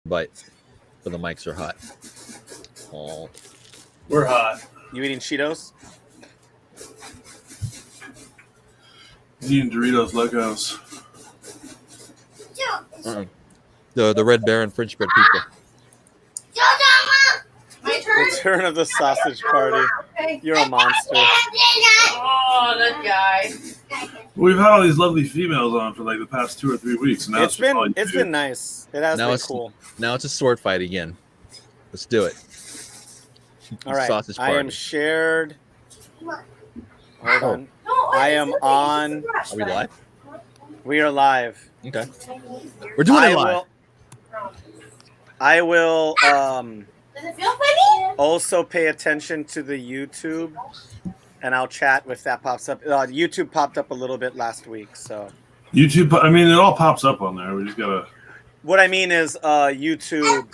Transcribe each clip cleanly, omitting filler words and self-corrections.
bite, but the mics are hot. Oh, We're hot. You eating Cheetos? Eating Doritos Locos. the Red Baron French bread pizza. My turn. Return of the sausage party. You're a monster. Oh, that guy. We've had all these lovely females on for like the past 2 or 3 weeks. And now It's been nice. It has been cool. Now it's a sword fight again. Let's do it. All right. Sausage I party. am shared. Hold on. No, I am on. Are we live? We are live. Okay. We're doing it live. I will Does it feel funny? also pay attention to the YouTube, and I'll chat if that pops up. YouTube popped up a little bit last week, so. YouTube, I mean, it all pops up on there. We just gotta. What I mean is YouTube,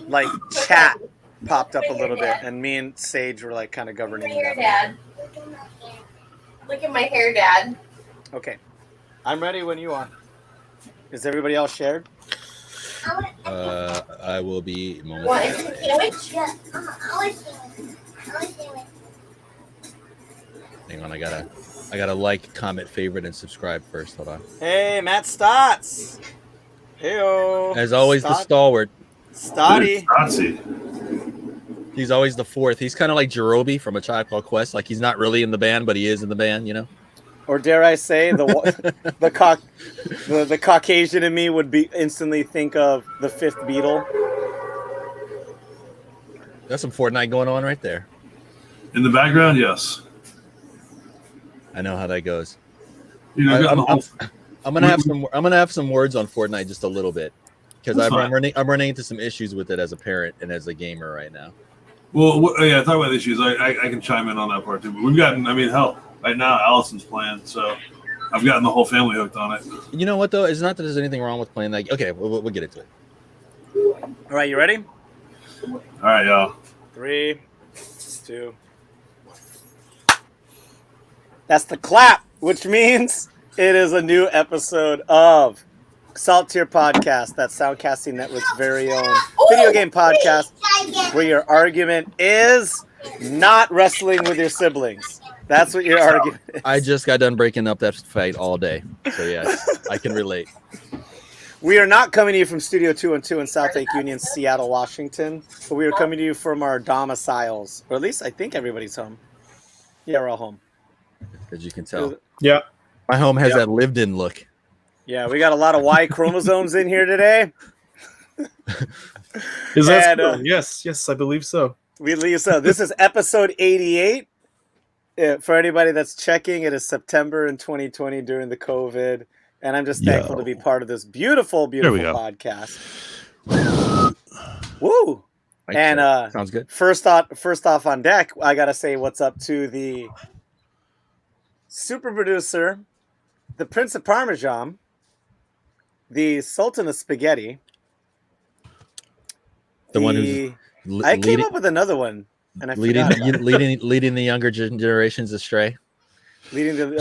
like chat popped up a little bit, and me and Sage were like kind of governing Look at my that. hair, Dad. Look at my hair, Dad. Okay. I'm ready when you are. Is everybody else shared? I will be Want momentarily. a sandwich? Hang on, I gotta like, comment, favorite, and subscribe first. Hold on. Hey, Matt Stotts. Heyo. As always, the stalwart. Stotty. Nazi. He's always the fourth. He's kind of like Jerobi from A Tribe Called Quest. Like he's not really in the band, but he is in the band. You know. Or dare I say, the Caucasian in me would be instantly think of the fifth Beatle. There's some Fortnite going on right there. In the background, yes. I know how that goes. You know, I'm gonna have some words on Fortnite just a little bit because I'm running into some issues with it as a parent and as a gamer right now. Well, yeah, talk about issues. I can chime in on that part too. But we've gotten, I mean, hell, right now Allison's playing, so I've gotten the whole family hooked on it. You know what though? It's not that there's anything wrong with playing that. Okay, we'll get into it. All right, you ready? All right, y'all. 3, 2. That's the clap, which means it is a new episode of Salt Tier Podcast, that Soundcasting Network's very own video game podcast, where your argument is not wrestling with your siblings. That's what your argument is. I just got done breaking up that fight all day, so yes, I can relate. We are not coming to you from Studio 212 in South Lake Union, Seattle, Washington, but we are coming to you from our domiciles, or at least I think everybody's home. Yeah, we're all home. As you can tell. Yeah. My home has that lived-in look. Yeah, we got a lot of Y chromosomes in here today. Is that And, yes, I believe so. We leave so. This is episode 88. For anybody that's checking, it is September in 2020 during the COVID, and I'm just thankful to be part of this beautiful podcast. Woo! And sounds good. First off on deck, I gotta say what's up to the super producer, the Prince of Parmesan, the Sultan of Spaghetti. The one who's I came up with another one, and I forgot it. leading the younger generations astray. Leading the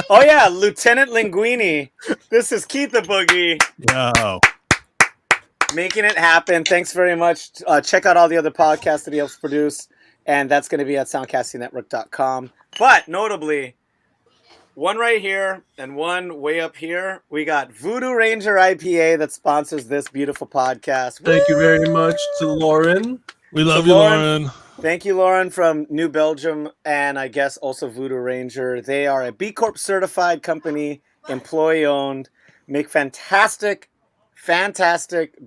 Oh yeah, Lieutenant Linguini. This is Keith the Boogie. Yo. Making it happen. Thanks very much. Check out all the other podcasts that he helps produce, and that's going to be at soundcastingnetwork.com. But notably, one right here and one way up here, we got Voodoo Ranger IPA that sponsors this beautiful podcast. Thank you very much to Lauren. We love you, Lauren. Thank you, Lauren, from New Belgium, and I guess also Voodoo Ranger. They are a B Corp certified company, employee owned, make fantastic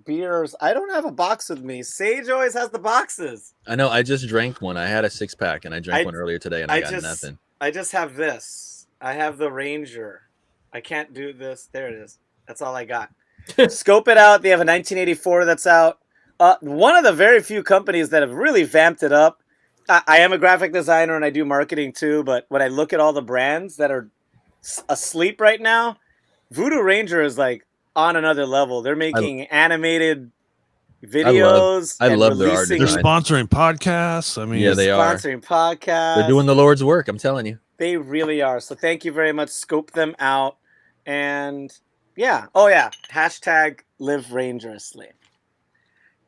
beers. I don't have a box with me. Sage always has the boxes. I know. I just drank one. I had a 6-pack, and I drank one earlier today, and I got nothing. I just have this. I have the Ranger. I can't do this. There it is. That's all I got. Scope it out. They have a 1984 that's out. One of the very few companies that have really vamped it up. I am a graphic designer and I do marketing too, but when I look at all the brands that are asleep right now, Voodoo Ranger is like on another level. They're making animated videos. I love their art They're design. sponsoring podcasts. I mean, Yeah, they are. Sponsoring podcasts. They're doing the Lord's work. I'm telling you. They really are. So thank you very much. Scope them out. And Yeah. Oh, yeah. Hashtag live rangerously.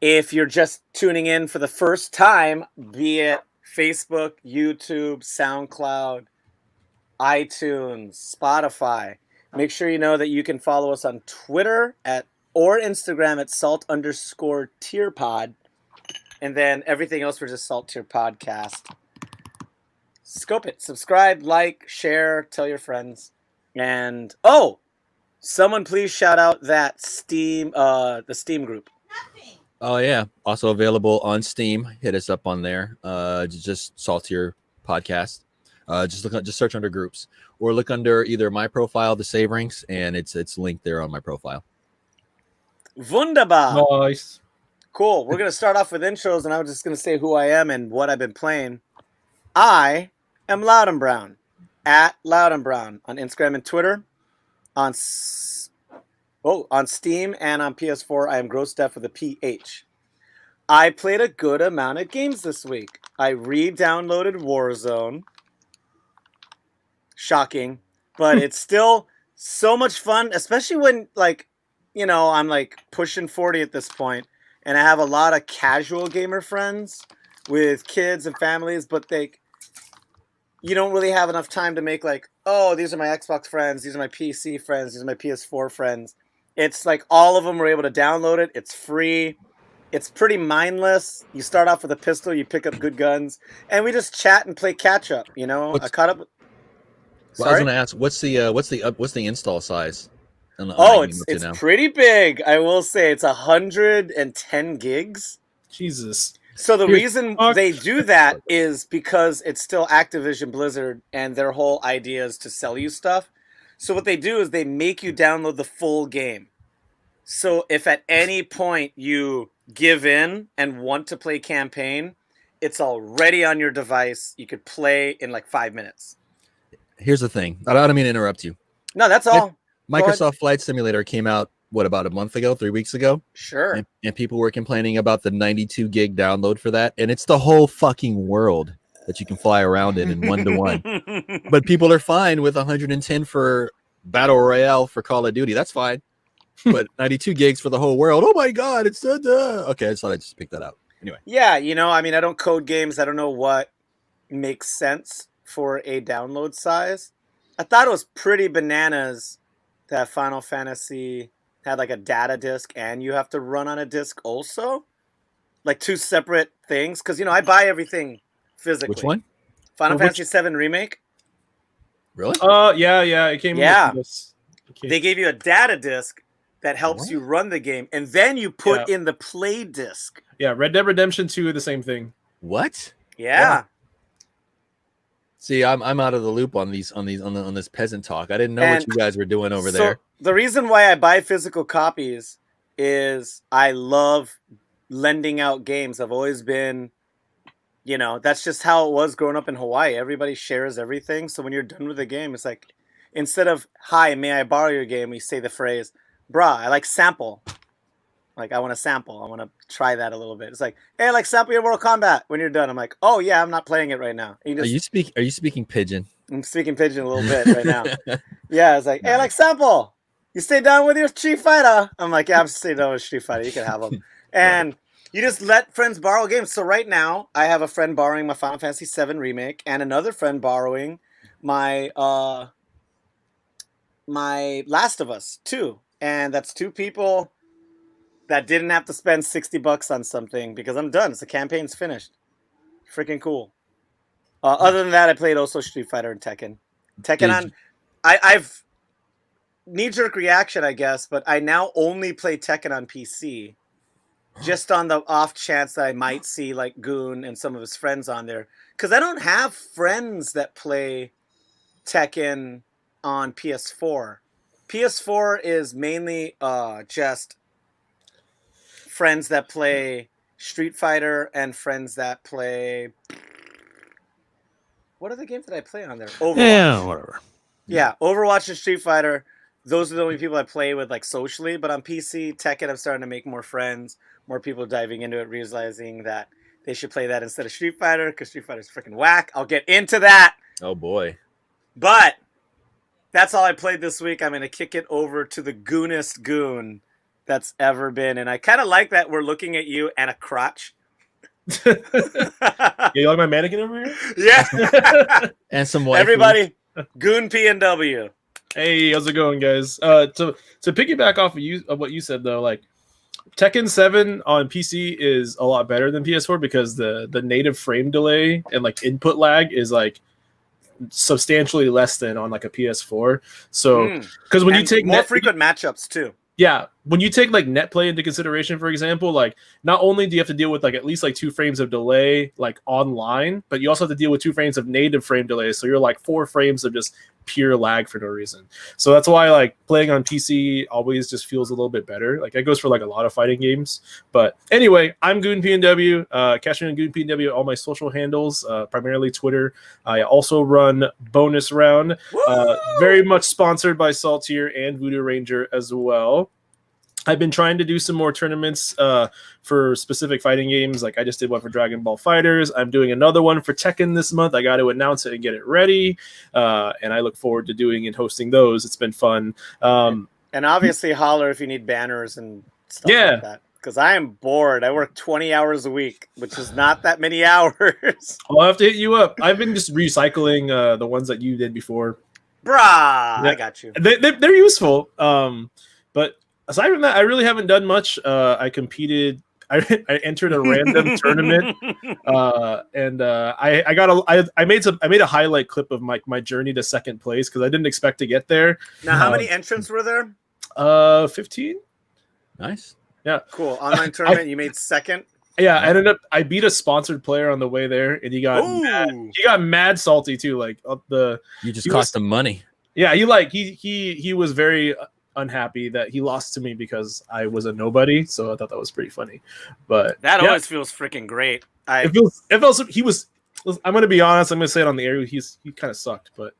If you're just tuning in for the first time, be it Facebook, YouTube, SoundCloud, iTunes, Spotify, make sure you know that you can follow us on Twitter or Instagram at salt_tierpod. And then everything else, we're just Salt Tier Podcast. Scope it. Subscribe, like, share, tell your friends. And, someone please shout out that the Steam group. Oh yeah, also available on Steam. Hit us up on there. Just Saltier Podcast. Just search under groups, or look under either my profile, the Save Ranks, and it's linked there on my profile. Wunderbar. Nice. Cool. We're gonna start off with intros, and I'm just gonna say who I am and what I've been playing. I am Loud and Brown at Loud and Brown on Instagram and Twitter. On Steam and on PS4, I am Gross Def with a PH. I played a good amount of games this week. I re-downloaded Warzone. Shocking, but it's still so much fun, especially when, I'm like pushing 40 at this point, and I have a lot of casual gamer friends with kids and families, but you don't really have enough time to make these are my Xbox friends, these are my PC friends, these are my PS4 friends. It's like all of them were able to download it. It's free. It's pretty mindless. You start off with a pistol, you pick up good guns, and we just chat and play catch up. I caught up. Well, I was going to ask, what's the install size? It's pretty big. I will say it's 110 gigs. Jesus. So the reason they do that is because it's still Activision Blizzard, and their whole idea is to sell you stuff. So what they do is they make you download the full game. So if at any point you give in and want to play campaign, it's already on your device. You could play in 5 minutes. Here's the thing. I don't mean to interrupt you. No, that's all. Microsoft Flight Simulator came out, about a month ago, 3 weeks ago? Sure. And people were complaining about the 92 gig download for that. And it's the whole fucking world that you can fly around in 1-to-1. But people are fine with 110 for Battle Royale for Call of Duty. That's fine. But 92 gigs for the whole world. Oh my God, it's okay. I just thought I'd just pick that up. Anyway. Yeah, I don't code games. I don't know what makes sense for a download size. I thought it was pretty bananas that Final Fantasy had a data disk and you have to run on a disk also. Two separate things. Because, I buy everything physically. Which one? Final Fantasy VII Remake. Really? Yeah. It came. Yeah. With this. Okay. They gave you a data disk that helps you run the game. And then you put in the play disk. Yeah, Red Dead Redemption 2, the same thing. What? Yeah. See, I'm out of the loop on this peasant talk. I didn't know what you guys were doing over there. The reason why I buy physical copies is I love lending out games. I've always been, that's just how it was growing up in Hawaii. Everybody shares everything. So when you're done with the game, it's like, instead of, hi, may I borrow your game? We say the phrase, brah, I like sample. I want to sample. I want to try that a little bit. It's like, hey, sample your Mortal Kombat when you're done. I'm like, oh yeah, I'm not playing it right now. Are you speaking Pidgin? I'm speaking Pidgin a little bit right now. Yeah, it's like, hey, sample. You stay down with your Streetfighter. I'm like, yeah, I'm staying down with Streetfighter. You can have them. And you just let friends borrow games. So right now, I have a friend borrowing my Final Fantasy VII Remake and another friend borrowing my my Last of Us 2. And that's two people that didn't have to spend $60 on something because I'm done. The campaign's finished. Freaking cool. Other than that, I played also Street Fighter and Tekken. I've knee-jerk reaction, I guess, but I now only play Tekken on PC, just on the off chance that I might see Goon and some of his friends on there, because I don't have friends that play Tekken on PS4. PS4 is mainly just friends that play Street Fighter and friends that play. What are the games that I play on there? Overwatch. Yeah, whatever. Yeah, Overwatch and Street Fighter. Those are the only people I play with socially. But on PC, Tekken, I'm starting to make more friends. More people diving into it, realizing that they should play that instead of Street Fighter because Street Fighter's freaking whack. I'll get into that. Oh boy. But that's all I played this week. I'm gonna kick it over to the goonest goon that's ever been, and I kind of like that we're looking at you and a crotch. Yeah, you like my mannequin over here? Yeah. And some waifu. Everybody, goon P&W. Hey, how's it going, guys? To piggyback off of what you said though, like Tekken 7 on PC is a lot better than PS4 because the native frame delay and like input lag is like substantially less than on like a PS4. So because when you take more frequent matchups too. Yeah, when you take like net play into consideration, for example, like not only do you have to deal with like at least like 2 frames of delay like online, but you also have to deal with 2 frames of native frame delay. So you're like 4 frames of just pure lag for no reason. So that's why like playing on PC always just feels a little bit better. Like that goes for like a lot of fighting games. But anyway, I'm Goon PNW. Catch me on Goon PNW, all my social handles, primarily Twitter. I also run Bonus Round, very much sponsored by Saltier and Voodoo Ranger as well. I've been trying to do some more tournaments for specific fighting games. Like I just did one for Dragon Ball Fighters. I'm doing another one for Tekken this month. I got to announce it and get it ready. And I look forward to doing and hosting those. It's been fun. And obviously holler if you need banners and stuff like that. Because I am bored. I work 20 hours a week, which is not that many hours. I'll have to hit you up. I've been just recycling the ones that you did before. Brah, I got you. They're useful. But aside from that, I really haven't done much. I competed. I entered a random tournament, and I made a highlight clip of my journey to second place because I didn't expect to get there. Now, how many entrants were there? 15. Nice. Yeah. Cool. Online tournament. You made second. Yeah, I beat a sponsored player on the way there, and he got mad salty too. Like you just cost him money. Yeah, he was very unhappy that he lost to me because I was a nobody. So I thought that was pretty funny. But that always feels freaking great. It feels he was. I'm gonna be honest. I'm gonna say it on the air. He kind of sucked. But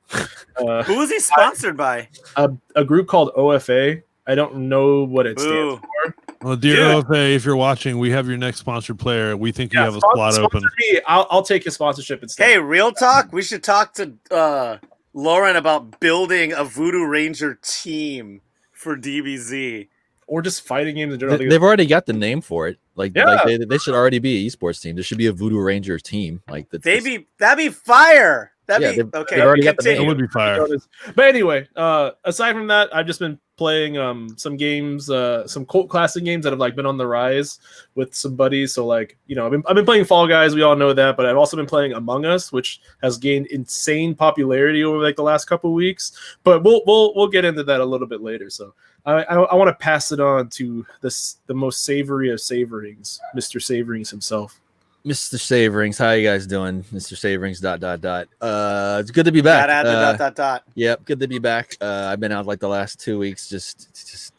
who was he sponsored by? A group called OFA. I don't know what it stands for. Well, dear OFA, if you're watching, we have your next sponsored player. We think you have a slot open. Me. I'll take his sponsorship instead. Hey, real talk. We should talk to Lauren about building a Voodoo Ranger team for DBZ. Or just fighting games in general. They've already got the name for it. Like they should already be an esports team. There should be a Voodoo Rangers team. Like that'd be fire. That'd be okay. Already got the name. It would be fire. But anyway, aside from that, I've just been playing some games, some cult classic games that have like been on the rise with some buddies. So like, you know, I've been playing Fall Guys. We all know that, but I've also been playing Among Us, which has gained insane popularity over like the last couple of weeks. But we'll get into that a little bit later. So I want to pass it on to the most savory of savorings, Mr. Savorings himself. Mr. Savorings, how you guys doing? Mr. Savorings ... It's good to be back. Yep, good to be back. I've been out like the last 2 weeks, just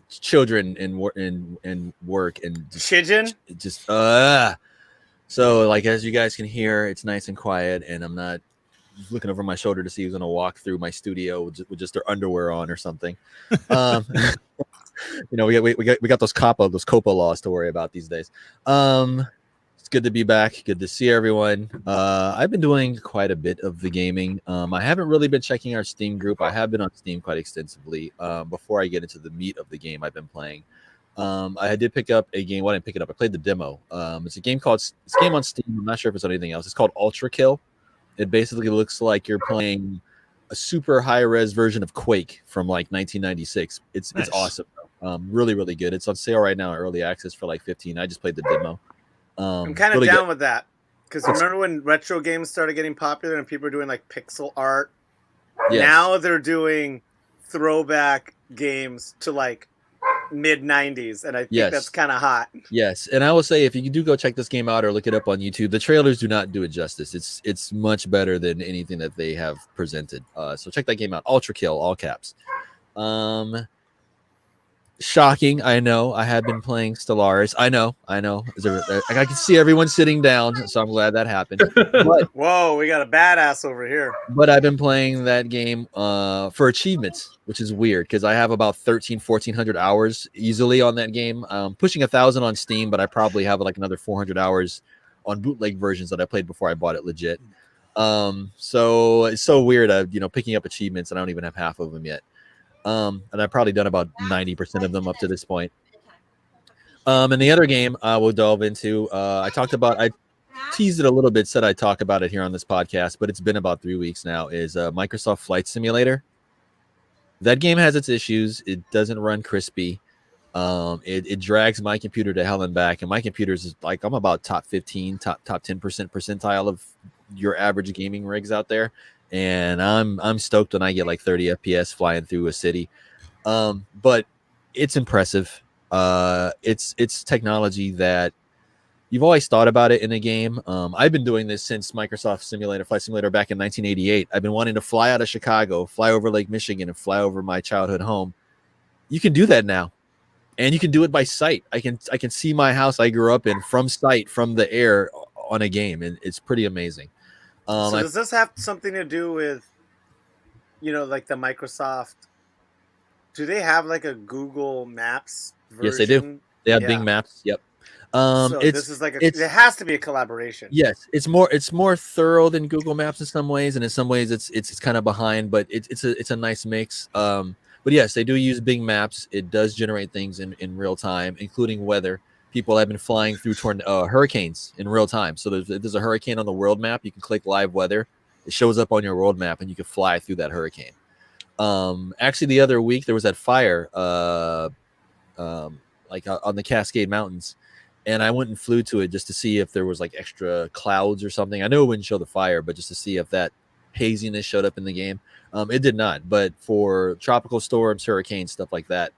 children and work and just so like as you guys can hear, it's nice and quiet, and I'm not looking over my shoulder to see who's gonna walk through my studio with just their underwear on or something. You know, we got those COPPA laws to worry about these days. It's good to be back. Good to see everyone. I've been doing quite a bit of the gaming. I haven't really been checking our Steam group. I have been on Steam quite extensively. Before I get into the meat of the game I've been playing, I did pick up a game. Well, I didn't pick it up. I played the demo. It's a game on Steam. I'm not sure if it's on anything else. It's called Ultra Kill. It basically looks like you're playing a super high-res version of Quake from like 1996. It's awesome. Really, really good. It's on sale right now, early access for like $15. I just played the demo. I'm kind of really down with that because remember when retro games started getting popular and people were doing like pixel art? Yes. Now they're doing throwback games to like mid 90s, and I think that's kind of hot. Yes, and I will say if you do go check this game out or look it up on YouTube, the trailers do not do it justice. It's much better than anything that they have presented. So check that game out. Ultra Kill, all caps. Shocking, I know. I have been playing Stellaris. I know. I can see everyone sitting down, so I'm glad that happened. But, whoa, we got a badass over here. But I've been playing that game for achievements, which is weird because I have about 1,400 hours easily on that game. Pushing 1,000 on Steam, but I probably have like another 400 hours on bootleg versions that I played before I bought it legit. So it's so weird. Picking up achievements, and I don't even have half of them yet. And I've probably done about 90% of them up to this point. And the other game I will delve into, I teased it a little bit, said I'd talk about it here on this podcast, but it's been about 3 weeks now, is Microsoft Flight Simulator. That game has its issues. It doesn't run crispy. It drags my computer to hell and back, and my computer is like, I'm about top 15, top 10% percentile of your average gaming rigs out there, and I'm stoked when I get like 30 FPS flying through a city. But it's impressive. It's technology that you've always thought about it in a game. I've been doing this since Microsoft Flight Simulator back in 1988. I've been wanting to fly out of Chicago, fly over Lake Michigan, and fly over my childhood home. You can do that now, and you can do it by sight. I can see my house I grew up in from sight, from the air on a game, and it's pretty amazing. So does this have something to do with, like the Microsoft? Do they have like a Google Maps version? Yes, they do. They have Bing Maps. Yep. So this is like it has to be a collaboration. Yes, it's more thorough than Google Maps in some ways, and in some ways it's kind of behind, but it's a nice mix. But yes, they do use Bing Maps. It does generate things in real time, including weather. People have been flying through hurricanes in real time. So there's a hurricane on the world map. You can click live weather. It shows up on your world map, and you can fly through that hurricane. Actually, the other week there was that fire, like on the Cascade Mountains, and I went and flew to it just to see if there was like extra clouds or something. I know it wouldn't show the fire, but just to see if that haziness showed up in the game. It did not. But for tropical storms, hurricanes, stuff like that,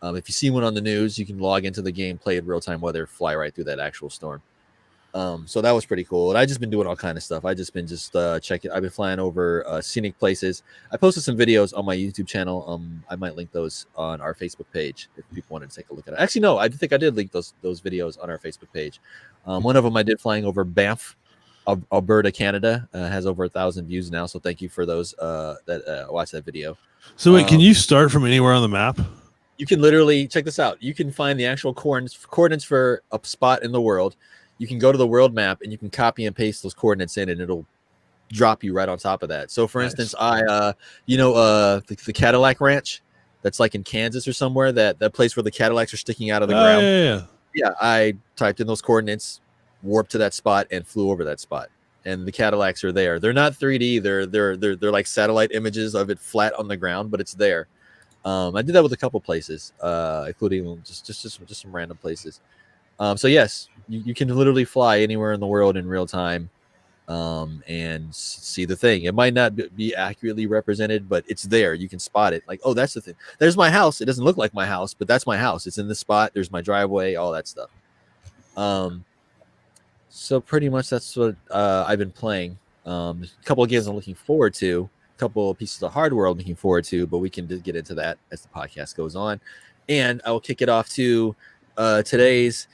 if you see one on the news, you can log into the game, play it real-time weather, fly right through that actual storm. So that was pretty cool. And I just been doing all kind of stuff. I just been checking. I've been flying over scenic places. I posted some videos on my YouTube channel. I might link those on our Facebook page if people wanted to take a look at it. Actually, no, I think I did link those videos on our Facebook page. One of them I did flying over Banff, Alberta, Canada. Has over 1,000 views now. So thank you for those that watched that video. So wait, can you start from anywhere on the map? You can literally check this out. You can find the actual coordinates for a spot in the world. You can go to the world map and you can copy and paste those coordinates in, and it'll drop you right on top of that. So, for instance, the Cadillac Ranch that's like in Kansas or somewhere, that place where the Cadillacs are sticking out of the ground. Yeah, I typed in those coordinates, warped to that spot, and flew over that spot. And the Cadillacs are there. They're not 3D. They're like satellite images of it flat on the ground, but it's there. I did that with a couple places, including just some random places. So yes, you can literally fly anywhere in the world in real time, and see the thing. It might not be accurately represented, but it's there. You can spot it. Like, oh, that's the thing. There's my house. It doesn't look like my house, but that's my house. It's in this spot. There's my driveway, all that stuff. So pretty much that's what I've been playing. A couple of games I'm looking forward to. A couple of pieces of hardware I'm looking forward to, but we can get into that as the podcast goes on. And I will kick it off to today's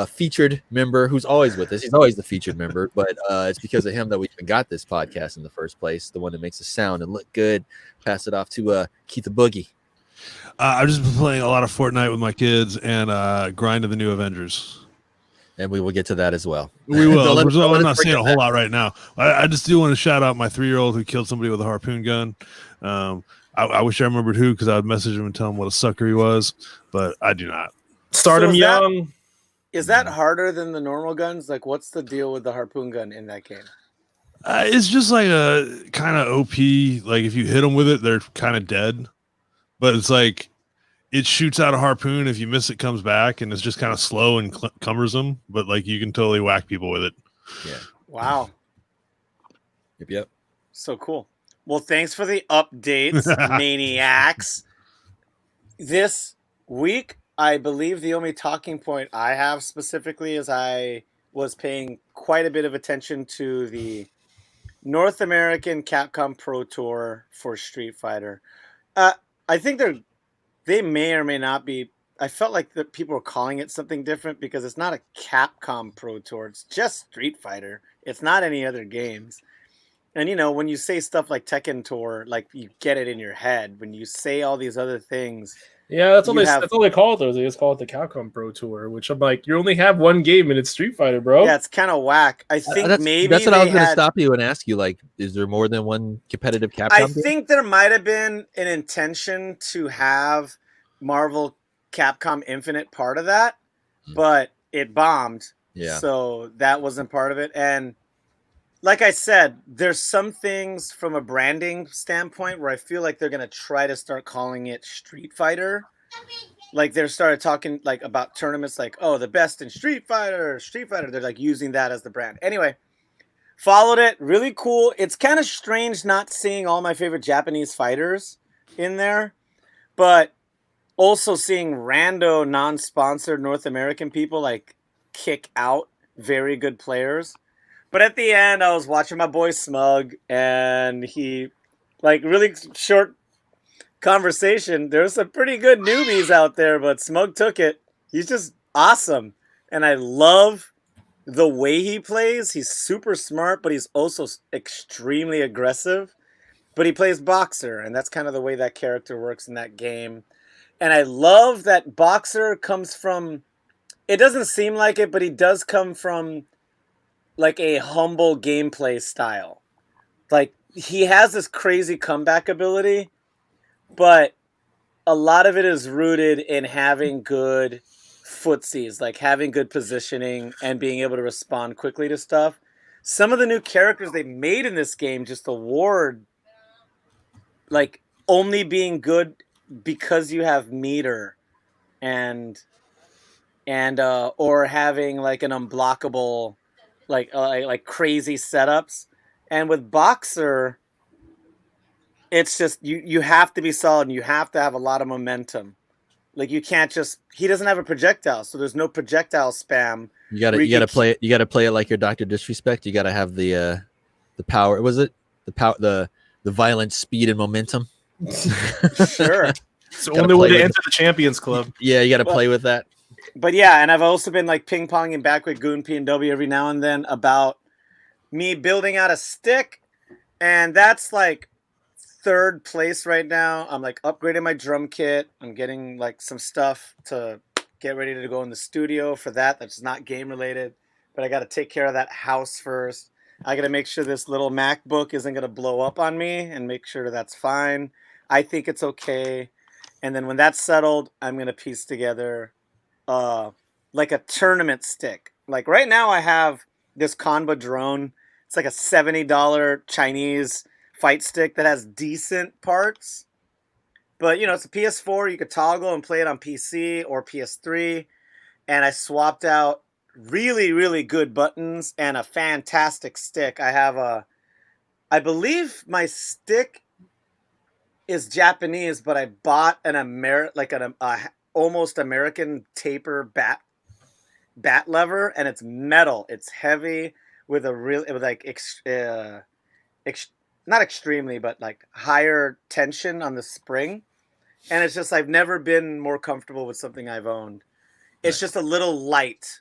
featured member, who's always with us. He's always the featured member, but it's because of him that we even got this podcast in the first place. The one that makes us sound and look good. Pass it off to Keith the Boogie. I've just been playing a lot of Fortnite with my kids and grinding the new Avengers. And we will get to that as well. We will. I'm not saying a whole lot right now. I just do want to shout out my 3-year-old who killed somebody with a harpoon gun. I wish I remembered who, because I would message him and tell him what a sucker he was, but I do not. Start him young. Is that harder than the normal guns? Like, what's the deal with the harpoon gun in that game? It's just like a kind of OP. Like, if you hit them with it, they're kind of dead. But it's like, it shoots out a harpoon. If you miss it, comes back, and it's just kind of slow and cumbersome. But like, you can totally whack people with it. Yeah. Wow. Yep. So cool. Well, thanks for the updates, maniacs. This week, I believe the only talking point I have specifically is I was paying quite a bit of attention to the North American Capcom Pro Tour for Street Fighter. I think they may or may not be. I felt like that people were calling it something different because it's not a Capcom Pro Tour. It's just Street Fighter. It's not any other games. And, you know, when you say stuff like Tekken Tour, like, you get it in your head. When you say all these other things, Yeah, that's all You they have- that's all they call it though. They just call it the Capcom Pro Tour, which I'm like, you only have one game and it's Street Fighter, bro. Yeah, it's kind of whack. I think maybe that's what I was going to had- stop you and ask you. Like, is there more than one competitive Capcom I game? think there might have been an intention to have Marvel Capcom Infinite part of that, but it bombed. Yeah. So that wasn't part of it. And like I said, there's some things from a branding standpoint where I feel like they're going to try to start calling it Street Fighter. Like they started talking like about tournaments like, oh, the best in Street Fighter. They're like using that as the brand. Anyway, followed it. Really cool. It's kind of strange not seeing all my favorite Japanese fighters in there, but also seeing rando non-sponsored North American people like kick out very good players. But at the end, I was watching my boy Smug, and he, like, really short conversation. There's some pretty good newbies out there, but Smug took it. He's just awesome. And I love the way he plays. He's super smart, but he's also extremely aggressive. But he plays Boxer, and that's kind of the way that character works in that game. And I love that Boxer comes from, it doesn't seem like it, but he does come from like a humble gameplay style. Like he has this crazy comeback ability, but a lot of it is rooted in having good footsies, like having good positioning and being able to respond quickly to stuff. Some of the new characters they made in this game just award like only being good because you have meter and or having like an unblockable like crazy setups. And with Boxer, it's just you have to be solid and you have to have a lot of momentum. Like you can't just, he doesn't have a projectile, so there's no projectile spam. You gotta play it like your Dr. Disrespect. You gotta have the power. Was it the violent speed and momentum? Sure. It's the only way to enter the Champions Club. Yeah, you gotta play with that. But yeah, and I've also been like ping-ponging back with Goon P&W every now and then about me building out a stick, and that's like third place right now. I'm like upgrading my drum kit. I'm getting like some stuff to get ready to go in the studio for that. That's not game related, but I got to take care of that house first. I got to make sure this little MacBook isn't going to blow up on me and make sure that's fine. I think it's okay. And then when that's settled, I'm going to piece together like a tournament stick. Like right now I have this Kanba drone. It's like a $70 Chinese fight stick that has decent parts. But, you know, it's a PS4. You could toggle and play it on PC or PS3. And I swapped out really, really good buttons and a fantastic stick. I believe my stick is Japanese, but I bought an almost American taper bat lever, and it's metal. It's heavy with not extremely, but like higher tension on the spring. And it's just, I've never been more comfortable with something I've owned. It's just a little light,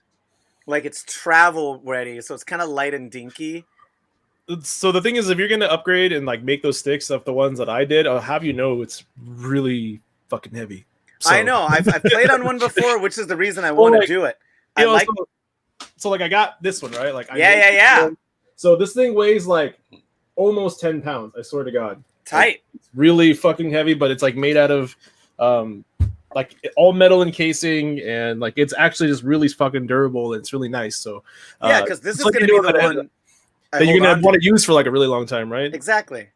like it's travel ready. So it's kind of light and dinky. So the thing is, if you're going to upgrade and like make those sticks of the ones that I did, I'll have you know it's really fucking heavy. So. I know. I've played on one before, which is the reason I want to do it. So I got this one, right? Like yeah. So this thing weighs like almost 10 pounds. I swear to God. Tight. It's really fucking heavy, but it's like made out of like all metal encasing, and like it's actually just really fucking durable. And it's really nice. So yeah, because this is going to be the one that you're going to want to use for like a really long time, right? Exactly.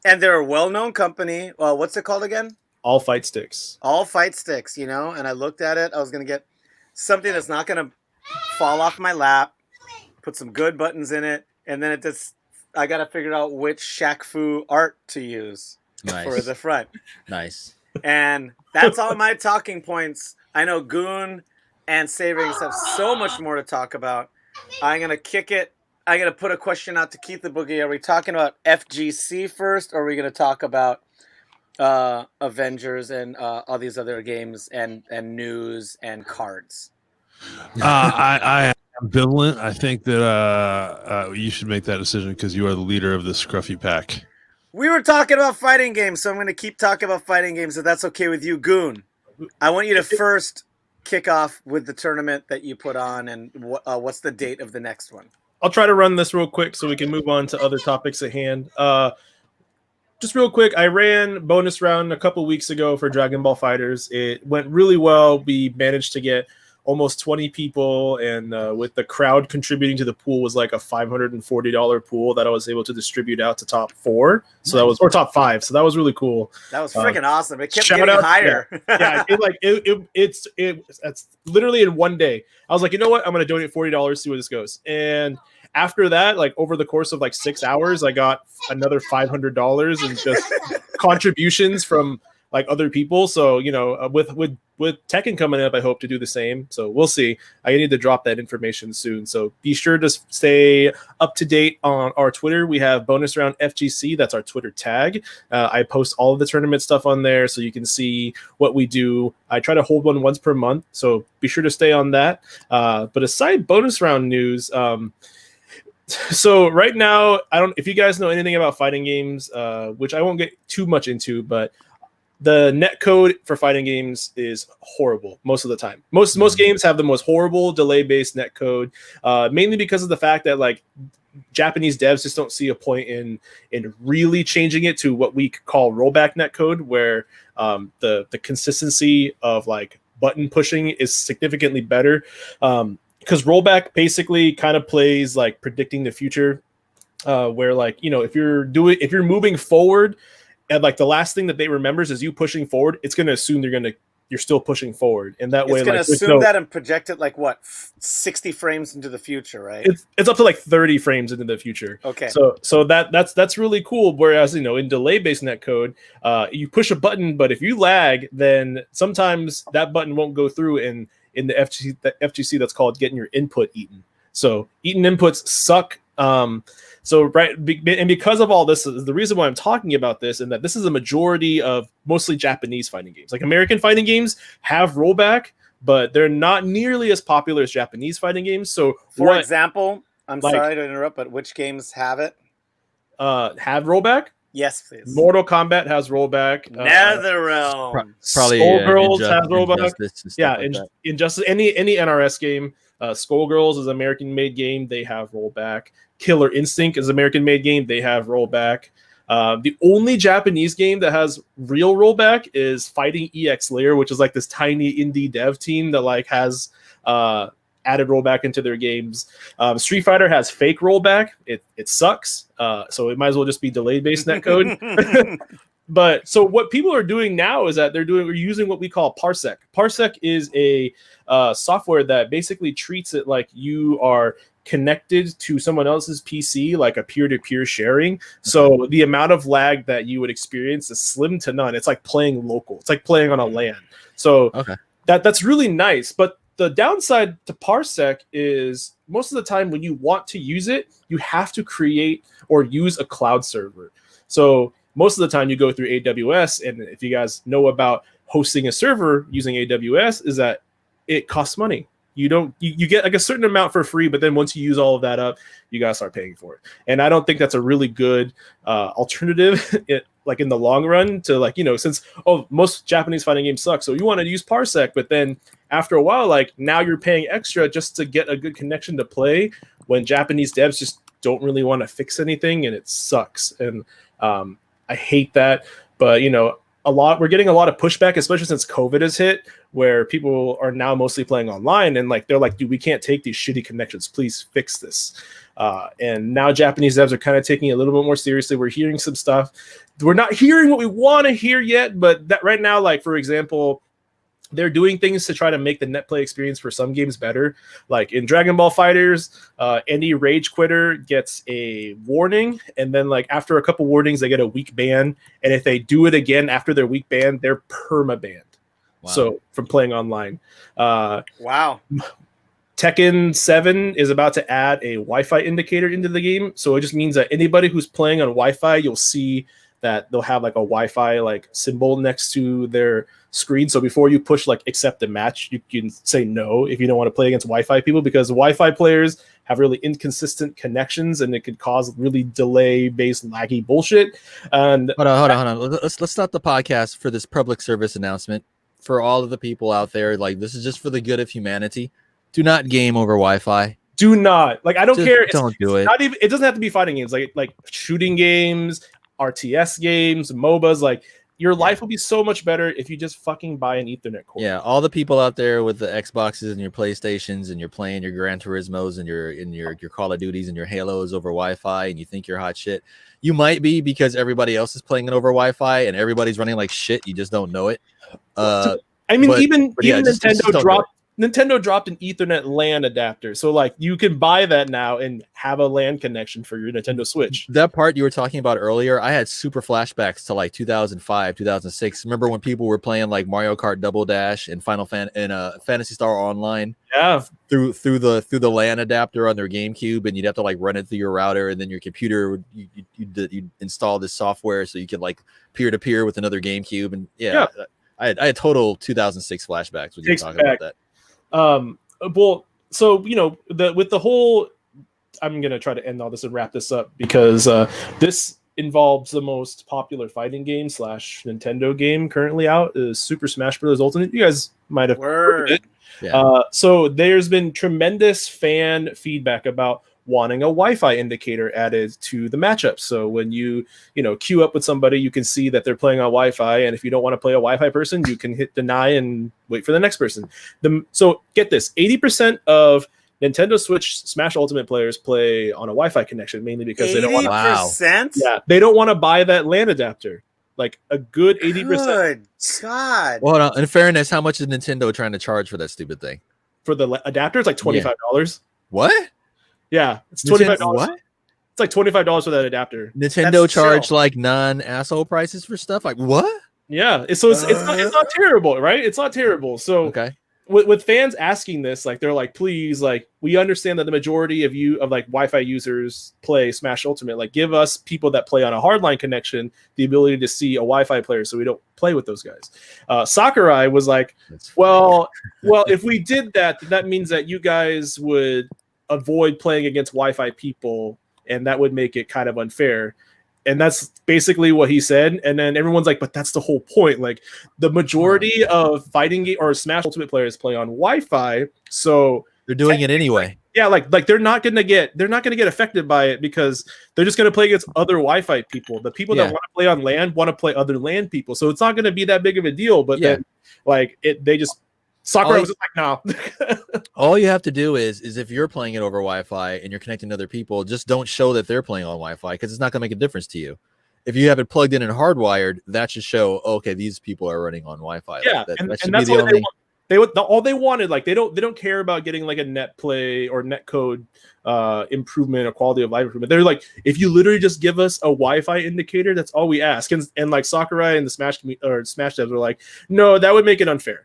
And they're a well-known company. What's it called again? All Fight Sticks. All Fight Sticks, you know? And I looked at it. I was going to get something that's not going to fall off my lap, put some good buttons in it, and then I got to figure out which Shaq Fu art to use for the front. Nice. And that's all my talking points. I know Goon and Savings have so much more to talk about. I'm going to kick it. I'm going to put a question out to Keith the Boogie. Are we talking about FGC first, or are we going to talk about Avengers and all these other games and news and cards? I am ambivalent. I think that you should make that decision because you are the leader of this scruffy pack. We were talking about fighting games, so I'm going to keep talking about fighting games if that's okay with you, Goon. I want you to first kick off with the tournament that you put on, and what's the date of the next one? I'll try to run this real quick so we can move on to other topics at hand. Just real quick, I ran bonus round a couple weeks ago for Dragon Ball Fighters. It went really well. We managed to get almost 20 people, and with the crowd contributing to the pool was like a $540 pool that I was able to distribute out to top 4. So that was, or top 5. So that was really cool. That was freaking awesome. It kept shout getting out, higher. Yeah, it's literally in one day. I was like, you know what? I'm going to donate $40, see where this goes. And after that, like over the course of like 6 hours, I got another $500 in just contributions from like other people. So, you know, with Tekken coming up, I hope to do the same. So we'll see. I need to drop that information soon. So be sure to stay up to date on our Twitter. We have bonus round FGC. That's our Twitter tag. I post all of the tournament stuff on there so you can see what we do. I try to hold one once per month. So be sure to stay on that. But aside bonus round news, so right now, if you guys know anything about fighting games, which I won't get too much into, but the net code for fighting games is horrible most of the time. Most games have the most horrible delay-based net code, mainly because of the fact that like Japanese devs just don't see a point in really changing it to what we call rollback net code, where the consistency of like button pushing is significantly better. Because rollback basically kind of plays like predicting the future, where like, you know, if you're moving forward, and like the last thing that they remembers is you pushing forward, it's going to assume you're still pushing forward, and that way it's going to like, assume that and project it like what 60 frames into the future, right? It's up to like 30 frames into the future. Okay. So that's really cool. Whereas, you know, in delay-based netcode, you push a button, but if you lag, then sometimes that button won't go through, and in the FGC that's called getting your input eaten. So eaten inputs suck. And because of all this, is the reason why I'm talking about this, and that this is a majority of mostly Japanese fighting games. Like American fighting games have rollback, but they're not nearly as popular as Japanese fighting games. So for example, I'm sorry to interrupt, but which games have it? Have rollback? Yes, please. Mortal Kombat has rollback. NetherRealm. Probably Skullgirls has rollback. Injustice Yeah, like that. Injustice. Any NRS game. Skullgirls is an American-made game. They have rollback. Killer Instinct is an American-made game. They have rollback. The only Japanese game that has real rollback is Fighting EX Layer, which is like this tiny indie dev team that like has added rollback into their games. Streetfighter has fake rollback. It sucks. So it might as well just be delayed-based netcode. But so what people are doing now is that we're using what we call Parsec. Parsec is a software that basically treats it like you are connected to someone else's PC, like a peer-to-peer sharing. So the amount of lag that you would experience is slim to none. It's like playing local. It's like playing on a LAN. So that's really nice. But the downside to Parsec is most of the time when you want to use it, you have to create or use a cloud server. So most of the time you go through AWS, and if you guys know about hosting a server using AWS, is that it costs money. You get like a certain amount for free, but then once you use all of that up, you gotta start paying for it. And I don't think that's a really good alternative, like in the long run, to like, you know, since most Japanese fighting games suck, so you want to use Parsec, but then after a while, like now you're paying extra just to get a good connection to play, when Japanese devs just don't really want to fix anything, and it sucks. And I hate that, but you know, we're getting a lot of pushback, especially since COVID has hit, where people are now mostly playing online, and like they're like, dude, we can't take these shitty connections. Please fix this. And now Japanese devs are kind of taking it a little bit more seriously. We're hearing some stuff. We're not hearing what we want to hear yet, but that right now, like for example, they're doing things to try to make the net play experience for some games better. Like in Dragon Ball Fighters, any rage quitter gets a warning, and then like after a couple warnings, they get a week ban. And if they do it again after their week ban, they're perma-banned. Wow. So from playing online. Wow. Tekken 7 is about to add a Wi-Fi indicator into the game. So it just means that anybody who's playing on Wi-Fi, you'll see that they'll have like a Wi-Fi like symbol next to their screen. So before you push like accept the match, you can say no if you don't want to play against Wi-Fi people, because Wi-Fi players have really inconsistent connections, and it could cause really delay-based laggy bullshit. And hold on. Let's stop the podcast for this public service announcement. for all of the people out there, like this is just for the good of humanity. Do not game over Wi-Fi. Do not like. I don't Just care. don't do it. Not even. It doesn't have to be fighting games. Like shooting games, RTS games, MOBAs. Like your life will be so much better if you just fucking buy an Ethernet cord. Yeah, all the people out there with the Xboxes and your PlayStations and you're playing your Gran Turismos and your Call of Duties and your Halos over Wi-Fi and you think you're hot shit. You might be because everybody else is playing it over Wi-Fi and everybody's running like shit. You just don't know it. I mean, but- even but yeah, just Nintendo don't do dropped. Nintendo dropped an Ethernet LAN adapter, so like you can buy that now and have a LAN connection for your Nintendo Switch. That part you were talking about earlier, I had super flashbacks to like 2005, 2006. Remember when people were playing like Mario Kart Double Dash and Phantasy Star Online Yeah, through the LAN adapter on their GameCube, and you'd have to like run it through your router, and then your computer you'd install this software so you could like peer to peer with another GameCube, and yeah. I had total 2006 flashbacks when you were talking about that. well, so with the whole, I'm gonna try to end all this and wrap this up because this involves the most popular fighting game / Nintendo game currently out is Super Smash Bros. Ultimate. You guys might have heard of it. Yeah. So there's been tremendous fan feedback about wanting a Wi-Fi indicator added to the matchup. So when you queue up with somebody, you can see that they're playing on Wi-Fi, and if you don't want to play a Wi-Fi person, you can hit deny and wait for the next person. So get this, 80% of Nintendo Switch Smash Ultimate players play on a Wi-Fi connection, mainly because they don't want to. 80%? Yeah, they don't want to buy that LAN adapter. Like a good 80%. Good God. Well, hold on. In fairness, how much is Nintendo trying to charge for that stupid thing? For the adapter, it's like $25. What? Yeah, it's $25. What? It's like $25 for that adapter. Nintendo That's charge chill. like non-asshole prices for stuff? Like what? Yeah, so it's not terrible, right? It's not terrible. So Okay. with fans asking this, like they're like, please, like we understand that the majority of like Wi-Fi users play Smash Ultimate. Like give us people that play on a hardline connection the ability to see a Wi-Fi player, so we don't play with those guys. Sakurai was like, well, if we did that, that means that you guys would avoid playing against Wi-Fi people, and that would make it kind of unfair. And that's basically what he said. And then everyone's like, but that's the whole point. Like the majority of fighting game or Smash Ultimate players play on Wi-Fi, so They're doing it anyway. yeah, like they're not gonna get affected by it because they're just gonna play against other Wi-Fi people. The people that want to play on LAN want to play other LAN people, so it's not gonna be that big of a deal. But then, like they just Sakurai was just like, no. All you have to do is if you're playing it over Wi-Fi and you're connecting to other people, just don't show that they're playing on Wi-Fi because it's not going to make a difference to you. If you have it plugged in and hardwired, that should show, okay, these people are running on Wi-Fi. Yeah, that and should that's be the what only. all they wanted. Like they don't care about getting like a net play or net code improvement or quality of life improvement. They're like, if you literally just give us a Wi-Fi indicator, that's all we ask. And like Sakurai and the Smash devs were like, no, that would make it unfair.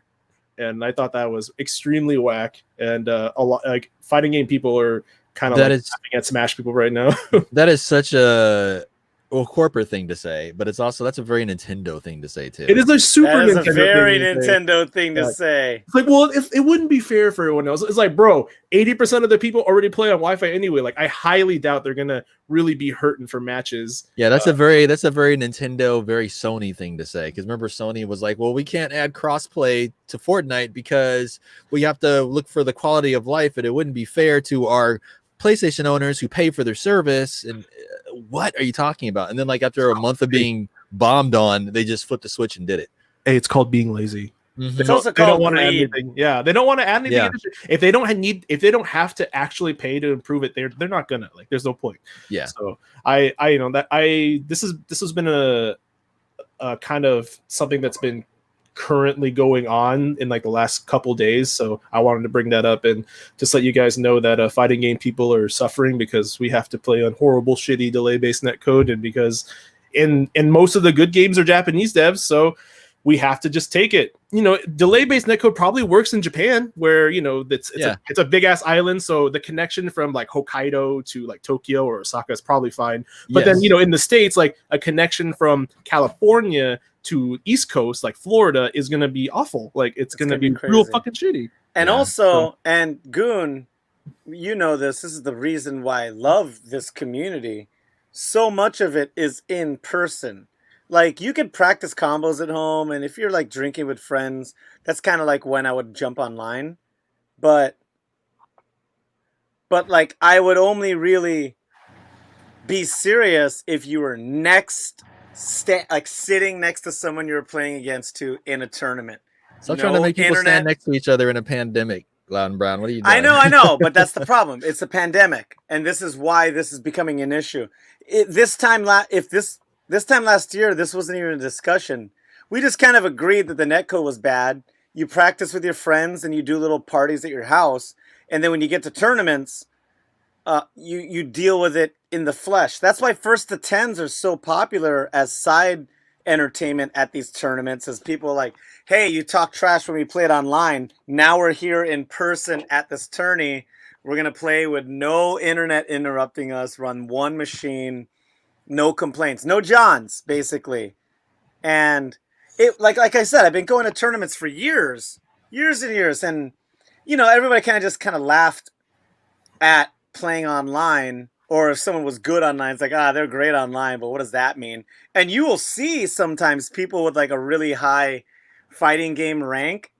And I thought that was extremely whack. And a lot like fighting game people are kind of laughing at Smash people right now. That is such a corporate thing to say, but that's a very Nintendo thing to say too. It is a super That is Nintendo a very thing to say. Nintendo thing to say. It's like, well, if it wouldn't be fair for everyone else. It's like, bro, 80% of the people already play on Wi-Fi anyway. Like, I highly doubt they're gonna really be hurting for matches. Yeah, that's a very Nintendo, very Sony thing to say. Because remember, Sony was like, well, we can't add crossplay to Fortnite because we have to look for the quality of life, and it wouldn't be fair to our PlayStation owners who pay for their service. And what are you talking about? And then, like after a month of being bombed on, they just flipped the switch and did it. Hey, it's called being lazy. Mm-hmm. It's also They don't called want to add greed. anything. Yeah, they don't want to add anything. Yeah. If they don't have to actually pay to improve it, they're not gonna. Like, there's no point. Yeah. So this has been a kind of something that's been currently going on in like the last couple days. So I wanted to bring that up and just let you guys know that fighting game people are suffering because we have to play on horrible, shitty delay-based netcode, and because in most of the good games are Japanese devs, so we have to just take it. Delay-based netcode probably works in Japan, where it's a big ass island, so the connection from like Hokkaido to like Tokyo or Osaka is probably fine. But then in the States, like a connection from California to East Coast, like Florida, is gonna be awful. Like it's gonna be crazy. real fucking shitty. And also, and Goon, this is the reason why I love this community. So much of it is in person. like you could practice combos at home, and if you're like drinking with friends, that's kind of like when I would jump online. But like I would only really be serious if you were like sitting next to someone you were playing against in a tournament. Stop trying to make people internet. stand next to each other in a pandemic, Loud and Brown. What are you doing? I know, but that's the problem. It's a pandemic, and this is why this is becoming an issue. This time last year, this wasn't even a discussion. We just kind of agreed that the netcode was bad. You practice with your friends, and you do little parties at your house, and then when you get to tournaments, you deal with it in the flesh. That's why 1st to 10s are so popular as side entertainment at these tournaments, as people are like, hey, you talk trash when we played online. Now we're here in person at this tourney. We're going to play with no internet interrupting us, run one machine, no complaints, no Johns, basically. And it, like I said, I've been going to tournaments for years and years. And, everybody kind of laughed at playing online, or if someone was good online, it's like, they're great online, but what does that mean? And you will see sometimes people with like a really high fighting game rank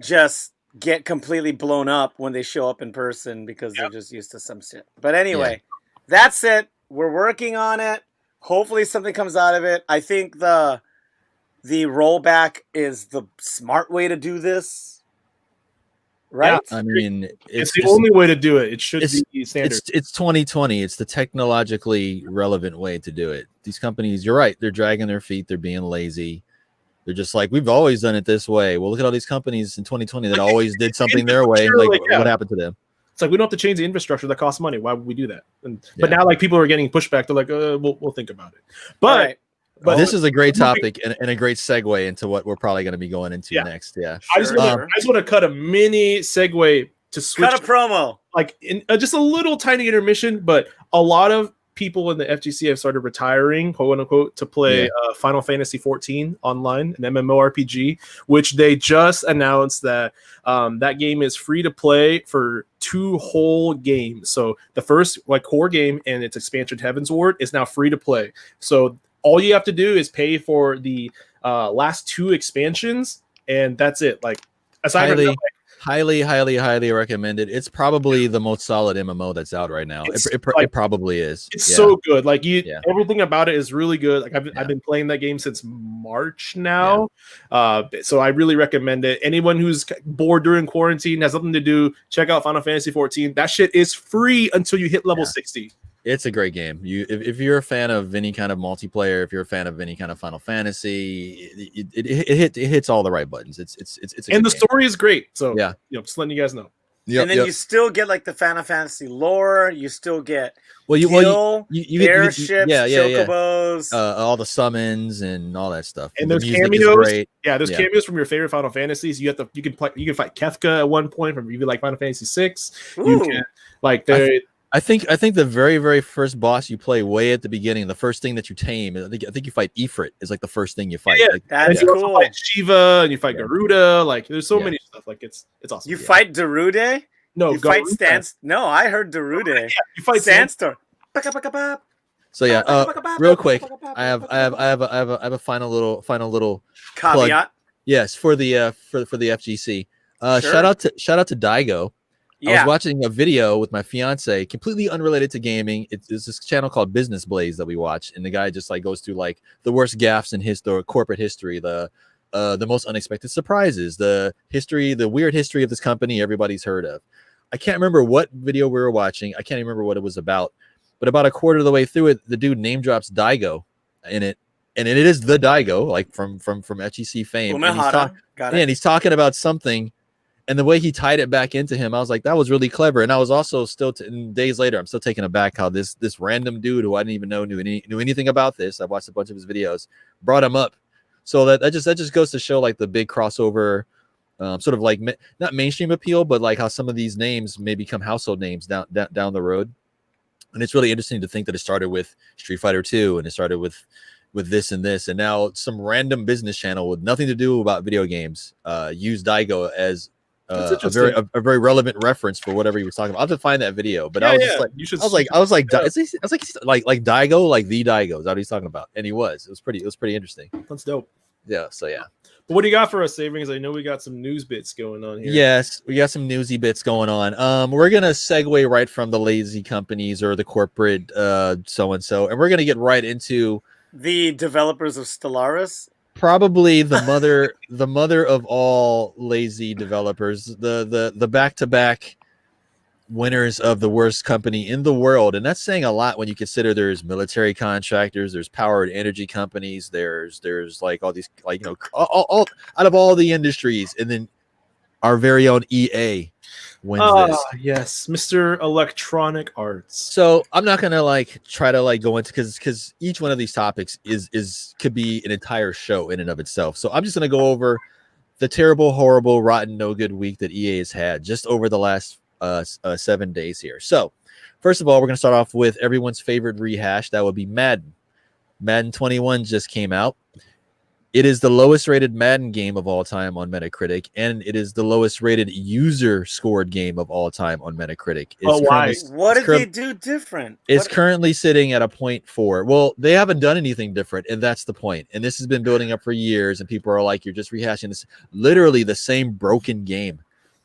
just get completely blown up when they show up in person because they're just used to some shit. But anyway, that's it. We're working on it. Hopefully something comes out of it. I think the rollback is the smart way to do this. Right? Yeah. I mean, It's the only way to do it. It should be standard. It's 2020. It's the technologically relevant way to do it. These companies, you're right, they're dragging their feet. They're being lazy. They're just like, we've always done it this way. Well, look at all these companies in 2020 that always did something their way. What happened to them? It's like, we don't have to change the infrastructure that costs money. Why would we do that? But now, like, people are getting pushback. They're like, we'll think about it. But this is a great topic and a great segue into what we're probably going to be going into next. Yeah, I just want to cut a mini segue to switch. Cut a promo, like in just a little tiny intermission. But a lot of people in the FGC have started retiring, quote unquote, to play Final Fantasy 14 online, an MMORPG, which they just announced that that game is free to play for 2 whole games. So the first core game and its expansion Heaven's Ward is now free to play. So all you have to do is pay for the last 2 expansions, and that's it. Like, aside from that, highly recommended. It's probably the most solid MMO that's out right now. It probably is. It's so good. Like everything about it is really good. Like I've been playing that game since March now. So I really recommend it. Anyone who's bored during quarantine, has nothing to do, check out Final Fantasy 14. That shit is free until you hit level 60. It's a great game. If you're a fan of any kind of multiplayer, if you're a fan of any kind of Final Fantasy, it hits all the right buttons. It's and the story is great. So just letting you guys know. And then you still get like the Final Fantasy lore. You still get airships, chocobos, all the summons and all that stuff. And there's cameos. There's cameos from your favorite Final Fantasies. You can fight Kefka at one point from like Final Fantasy 6. You can I think the very, very first boss you play way at the beginning, the first thing that you tame, I think you fight Ifrit is like the first thing you fight. That's cool. You fight Shiva and you fight Garuda. Like there's so many stuff. Like it's awesome. You fight Darude? No, you fight No, I heard Darude. You fight Sandstorm. So real quick, I have a final little caveat. Plug. Yes, for the FGC. Shout out to Daigo. I was watching a video with my fiance, completely unrelated to gaming. It's this channel called Business Blaze that we watch, and the guy just goes through the worst gaffes in corporate history, the most unexpected surprises, the weird history of this company everybody's heard of. I can't remember what video we were watching. I can't even remember what it was about, but about a quarter of the way through it, the dude name drops Daigo in it, and it is the Daigo, like from FGC fame. And he's talking about something. And the way he tied it back into him, I was like, that was really clever. And I was also still, days later, I'm still taken aback how this random dude who I didn't even know knew anything about this. I watched a bunch of his videos, brought him up. So that just goes to show the big crossover, sort of not mainstream appeal, but how some of these names may become household names down the road. And it's really interesting to think that it started with Streetfighter 2 and it started with this and this, and now some random business channel with nothing to do about video games used Daigo as That's a interesting. very relevant reference for whatever he was talking about. I'll have to find that video, but I was just like, you should. I was like, like Daigo, like the Daigo. Is that what he's talking about? And he was. It was pretty interesting. That's dope. Yeah. So yeah. But what do you got for us, Savings? I know we got some news bits going on here. Yes, we got some newsy bits going on. We're gonna segue right from the lazy companies or the corporate so and so, and we're gonna get right into The developers of Stellaris. probably the mother of all lazy developers, the back-to-back winners of the worst company in the world. And that's saying a lot when you consider there's military contractors, there's powered energy companies, there's like all these, like, you know, all out of all the industries, and then our very own EA wins this. Yes, Mr. Electronic Arts. So I'm not gonna like try to like go into because each one of these topics is could be an entire show in and of itself. So I'm just gonna go over the terrible, horrible, rotten, no good week that EA has had just over the last 7 days here. So first of all, we're gonna start off with everyone's favorite rehash. That would be Madden. Madden 21 just came out. It is the lowest rated Madden game of all time on Metacritic, and it is the lowest rated user scored game of all time on Metacritic. Why? What did they do different? It's currently sitting at a 0.4. Well, they haven't done anything different, and that's the point. And this has been building up for years, and people are like, you're just rehashing this. Literally the same broken game.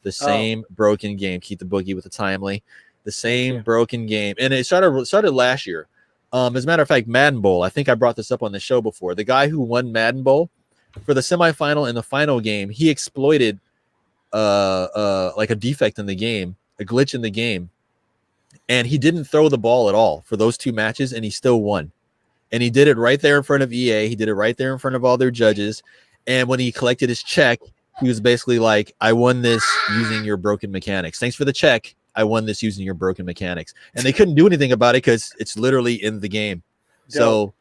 The same broken game. Keep the boogie with the timely. The same broken game. And it started last year. As a matter of fact, Madden Bowl, I think I brought this up on the show before. The guy who won Madden Bowl for the semifinal and the final game, he exploited like a defect in the game, a glitch in the game, and he didn't throw the ball at all for those two matches, and he still won. And he did it right there in front of EA. He did it right there in front of all their judges. And when he collected his check, he was basically like, I won this using your broken mechanics. Thanks for the check. I won this using your broken mechanics. And they couldn't do anything about it because it's literally in the game. So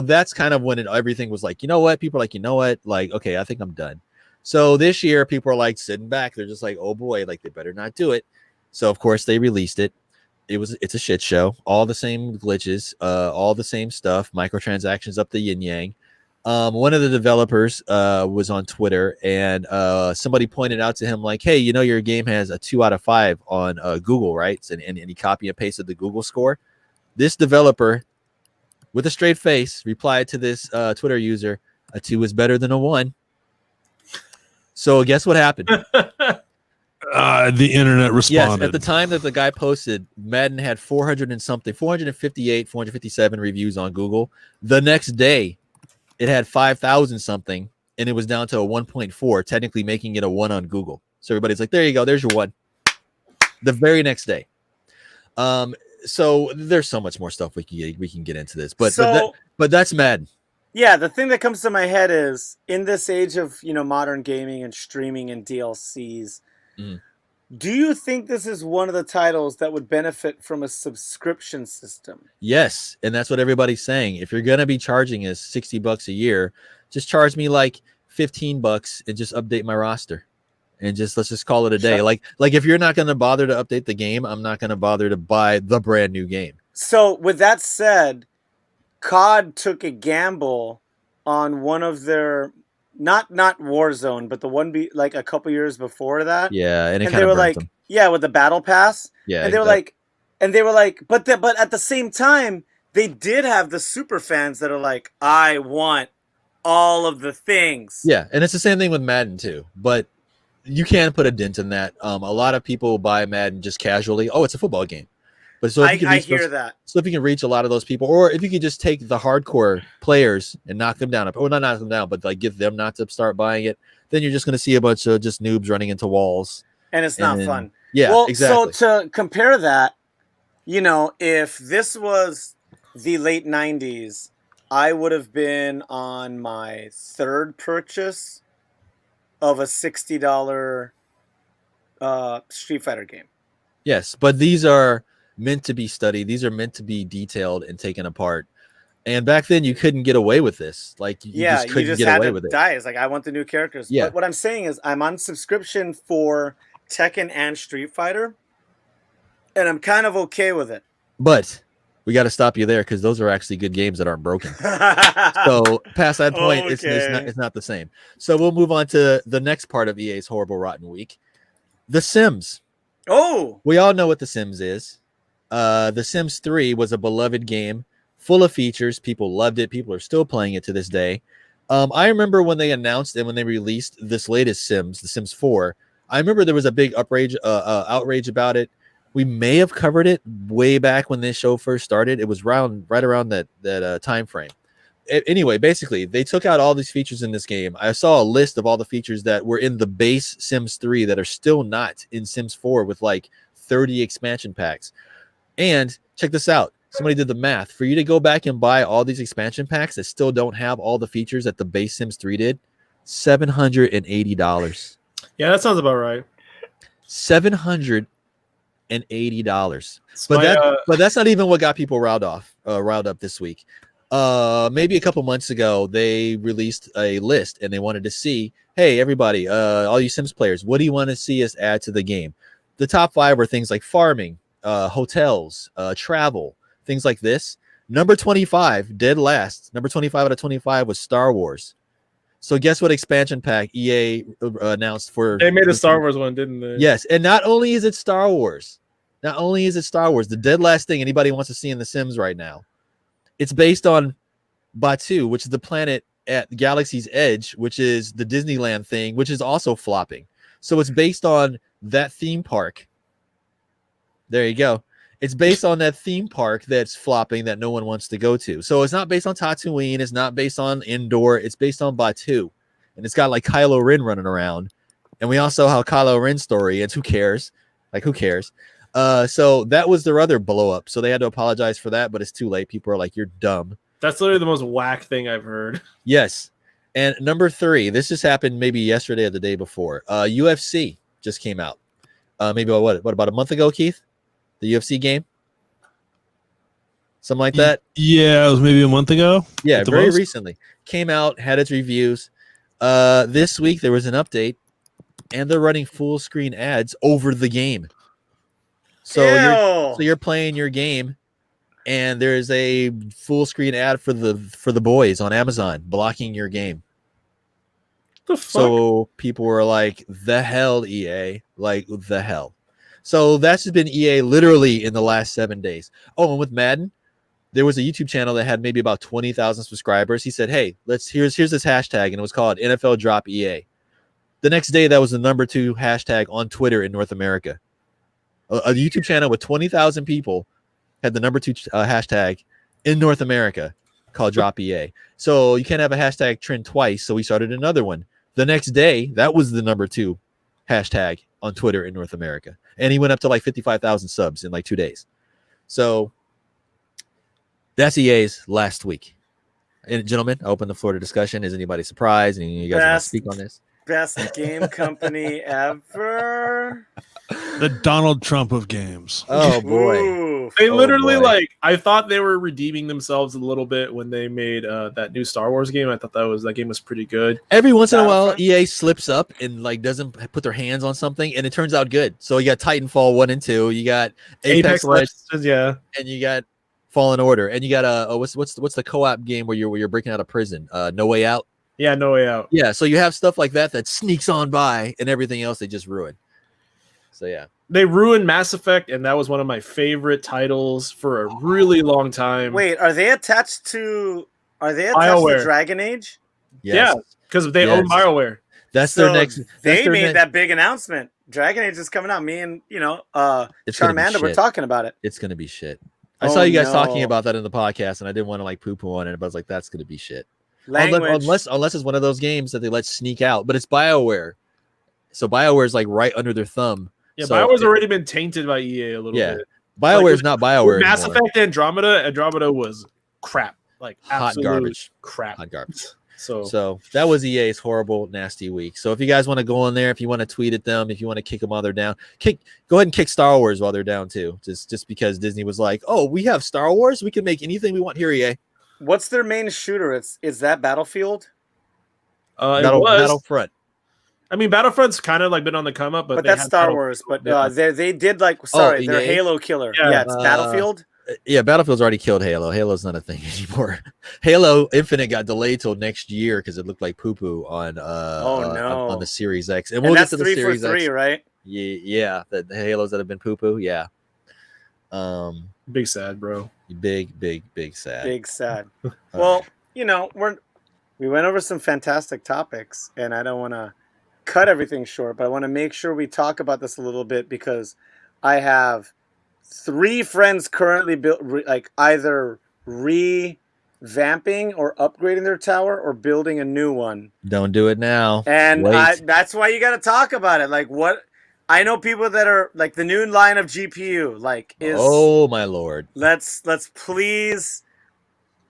that's kind of when everything was like, you know what? People are like, you know what? Like, okay, I think I'm done. So this year, people are like sitting back. They're just like, oh boy, like they better not do it. So of course they released it. It's a shit show. All the same glitches, all the same stuff. Microtransactions up the yin yang. One of the developers was on Twitter, and somebody pointed out to him like, hey, you know, your game has a 2 out of 5 on Google, right? And he copy and pasted the Google score. This developer, with a straight face, replied to this Twitter user, a 2 is better than a 1. So guess what happened? The internet responded. Yes, at the time that the guy posted, Madden had 458, 457 reviews on Google. The next day, it had 5,000 something, and it was down to a 1.4, technically making it a 1 on Google. So everybody's like, there you go, there's your 1. The very next day. So there's so much more stuff we can get into this, but that's Madden. Yeah, the thing that comes to my head is, in this age of, you know, modern gaming and streaming and DLCs, do you think this is one of the titles that would benefit from a subscription system? Yes, and that's what everybody's saying. If you're gonna be charging us $60 a year, just charge me like $15 and just update my roster, and let's just call it a day. Like if you're not gonna bother to update the game, I'm not gonna bother to buy the brand new game. So with that said, COD took a gamble on one of their not Warzone, but the one like a couple years before that. Yeah, and they were like, yeah, with the battle pass. Yeah, and they were like, but at the same time, they did have the super fans that are like, I want all of the things. Yeah, and it's the same thing with Madden too. But you can put a dent in that. A lot of people buy Madden just casually. Oh, it's a football game. But so if I hear that. So if you can reach a lot of those people, or if you could just take the hardcore players and knock them down, or not knock them down, but like get them not to start buying it, then you're just going to see a bunch of just noobs running into walls. And it's not fun. Yeah, well, exactly. So to compare that, you know, if this was the late 90s, I would have been on my third purchase of a $60 Street Fighter game. Yes, but these are meant to be studied. These are meant to be detailed and taken apart. And back then, you couldn't get away with this. Like, you just couldn't get away with it. It's like, I want the new characters. Yeah. But what I'm saying is, I'm on subscription for Tekken and Street Fighter, and I'm kind of okay with it. But we got to stop you there, because those are actually good games that aren't broken. So past that point, it's not the same. So we'll move on to the next part of EA's horrible, rotten week. The Sims. Oh, We all know what The Sims is. The Sims 3 was a beloved game, full of features. People loved it. People are still playing it to this day. I remember when they announced and when they released this latest Sims, The Sims 4. I remember there was a big outrage about it. We may have covered it way back when this show first started. It was right around that time frame. Anyway, basically, they took out all these features in this game. I saw a list of all the features that were in the base Sims 3 that are still not in Sims 4 with like 30 expansion packs. And check this out. Somebody did the math. For you to go back and buy all these expansion packs that still don't have all the features that the base Sims 3 did, $780. Yeah, that sounds about right. $780. But that's not even what got people riled up this week. Maybe a couple months ago, they released a list and they wanted to see, hey, everybody, all you Sims players, what do you want to see us add to the game? The top 5 were things like farming, hotels, travel, things like this. Number 25, dead last. Number 25 out of 25 was Star Wars. So guess what expansion pack EA announced for? They made a Star Wars one, didn't they? Yes, and not only is it Star Wars, the dead last thing anybody wants to see in The Sims right now. It's based on Batu, which is the planet at Galaxy's Edge, which is the Disneyland thing, which is also flopping. So it's based on that theme park. There you go. It's based on that theme park that's flopping that no one wants to go to. So it's not based on Tatooine. It's not based on Endor. It's based on Batu. And it's got like Kylo Ren running around. And we also have Kylo Ren's story. And who cares? Like, who cares? So that was their other blow up. So they had to apologize for that, but it's too late. People are like, you're dumb. That's literally the most whack thing I've heard. Yes. And number 3, this just happened maybe yesterday or the day before. UFC just came out. Maybe what about a month ago, Keith? The UFC game? Something like that? Yeah, it was maybe a month ago. Yeah, very recently. Came out, had its reviews. This week there was an update, and they're running full screen ads over the game. So you're playing your game, and there's a full screen ad for the boys on Amazon blocking your game. The fuck? So people were like, the hell, EA? Like, the hell. So that's just been EA literally in the last 7 days. Oh, and with Madden, there was a YouTube channel that had maybe about 20,000 subscribers. He said, hey, here's this hashtag, and it was called NFL Drop EA. The next day, that was the number 2 hashtag on Twitter in North America. A YouTube channel with 20,000 people had the number 2 hashtag in North America called Drop EA. So you can't have a hashtag trend twice, so we started another one. The next day, that was the number 2 hashtag on Twitter in North America. And he went up to like 55,000 subs in like 2 days. So that's EA's last week. And gentlemen, I open the floor to discussion. Is anybody surprised? And you guys want to speak on this? Best game company ever. The Donald Trump of games. Oh boy. Ooh. They literally boy. I thought they were redeeming themselves a little bit when they made that new Star Wars game. I thought that game was pretty good. Every once in a while, EA slips up and like doesn't put their hands on something, and it turns out good. So you got Titanfall 1 and 2, you got Apex Legends, yeah, and you got Fallen Order, and you got what's the co-op game where you're breaking out of prison? No Way Out. Yeah, No Way Out. Yeah, so you have stuff like that sneaks on by, and everything else they just ruin. So yeah, they ruined Mass Effect, and that was one of my favorite titles for a really long time. Wait, are they attached to BioWare. Dragon Age? yes. Yeah, because they own BioWare. That's So their next. They made that big announcement. Dragon Age is coming out. Me and It's gonna be Charmander were shit. talking about it. It's gonna be shit. I saw you guys talking about that in the podcast, and I didn't want to like poo-poo on it, but I was like, that's gonna be shit. Unless it's one of those games that they let sneak out, but it's BioWare, so BioWare's like right under their thumb. Yeah, so BioWare's already been tainted by EA a little bit. BioWare's not BioWare Mass anymore. Effect Andromeda was crap, like Hot absolute garbage. crap. Hot garbage. So that was EA's horrible, nasty week. So if you guys want to go on there, if you want to tweet at them, if you want to kick them while they're down, go ahead and kick Star Wars while they're down too. Just because Disney was like, oh, we have Star Wars, we can make anything we want here, EA. What's their main shooter? Is that Battlefield? Battlefront. I mean, Battlefront's kind of like been on the come up, but that's Star Wars. But they did like they're Halo killer. Yeah, it's Battlefield. Yeah, Battlefield's already killed Halo. Halo's not a thing anymore. Halo Infinite got delayed till next year because it looked like poo poo on on the Series X. And we'll get to the Series X, right? Yeah, the Halos that have been poo-poo. Yeah. Big sad, bro. Big sad. Big sad. Well, you know, we went over some fantastic topics, and I don't want to cut everything short, but I want to make sure we talk about this a little bit because I have 3 friends currently either revamping or upgrading their tower or building a new one. Don't do it now. And Wait. that's why you got to talk about it. Like, what I know people that are like the new line of GPU, like, is Oh my lord. let's please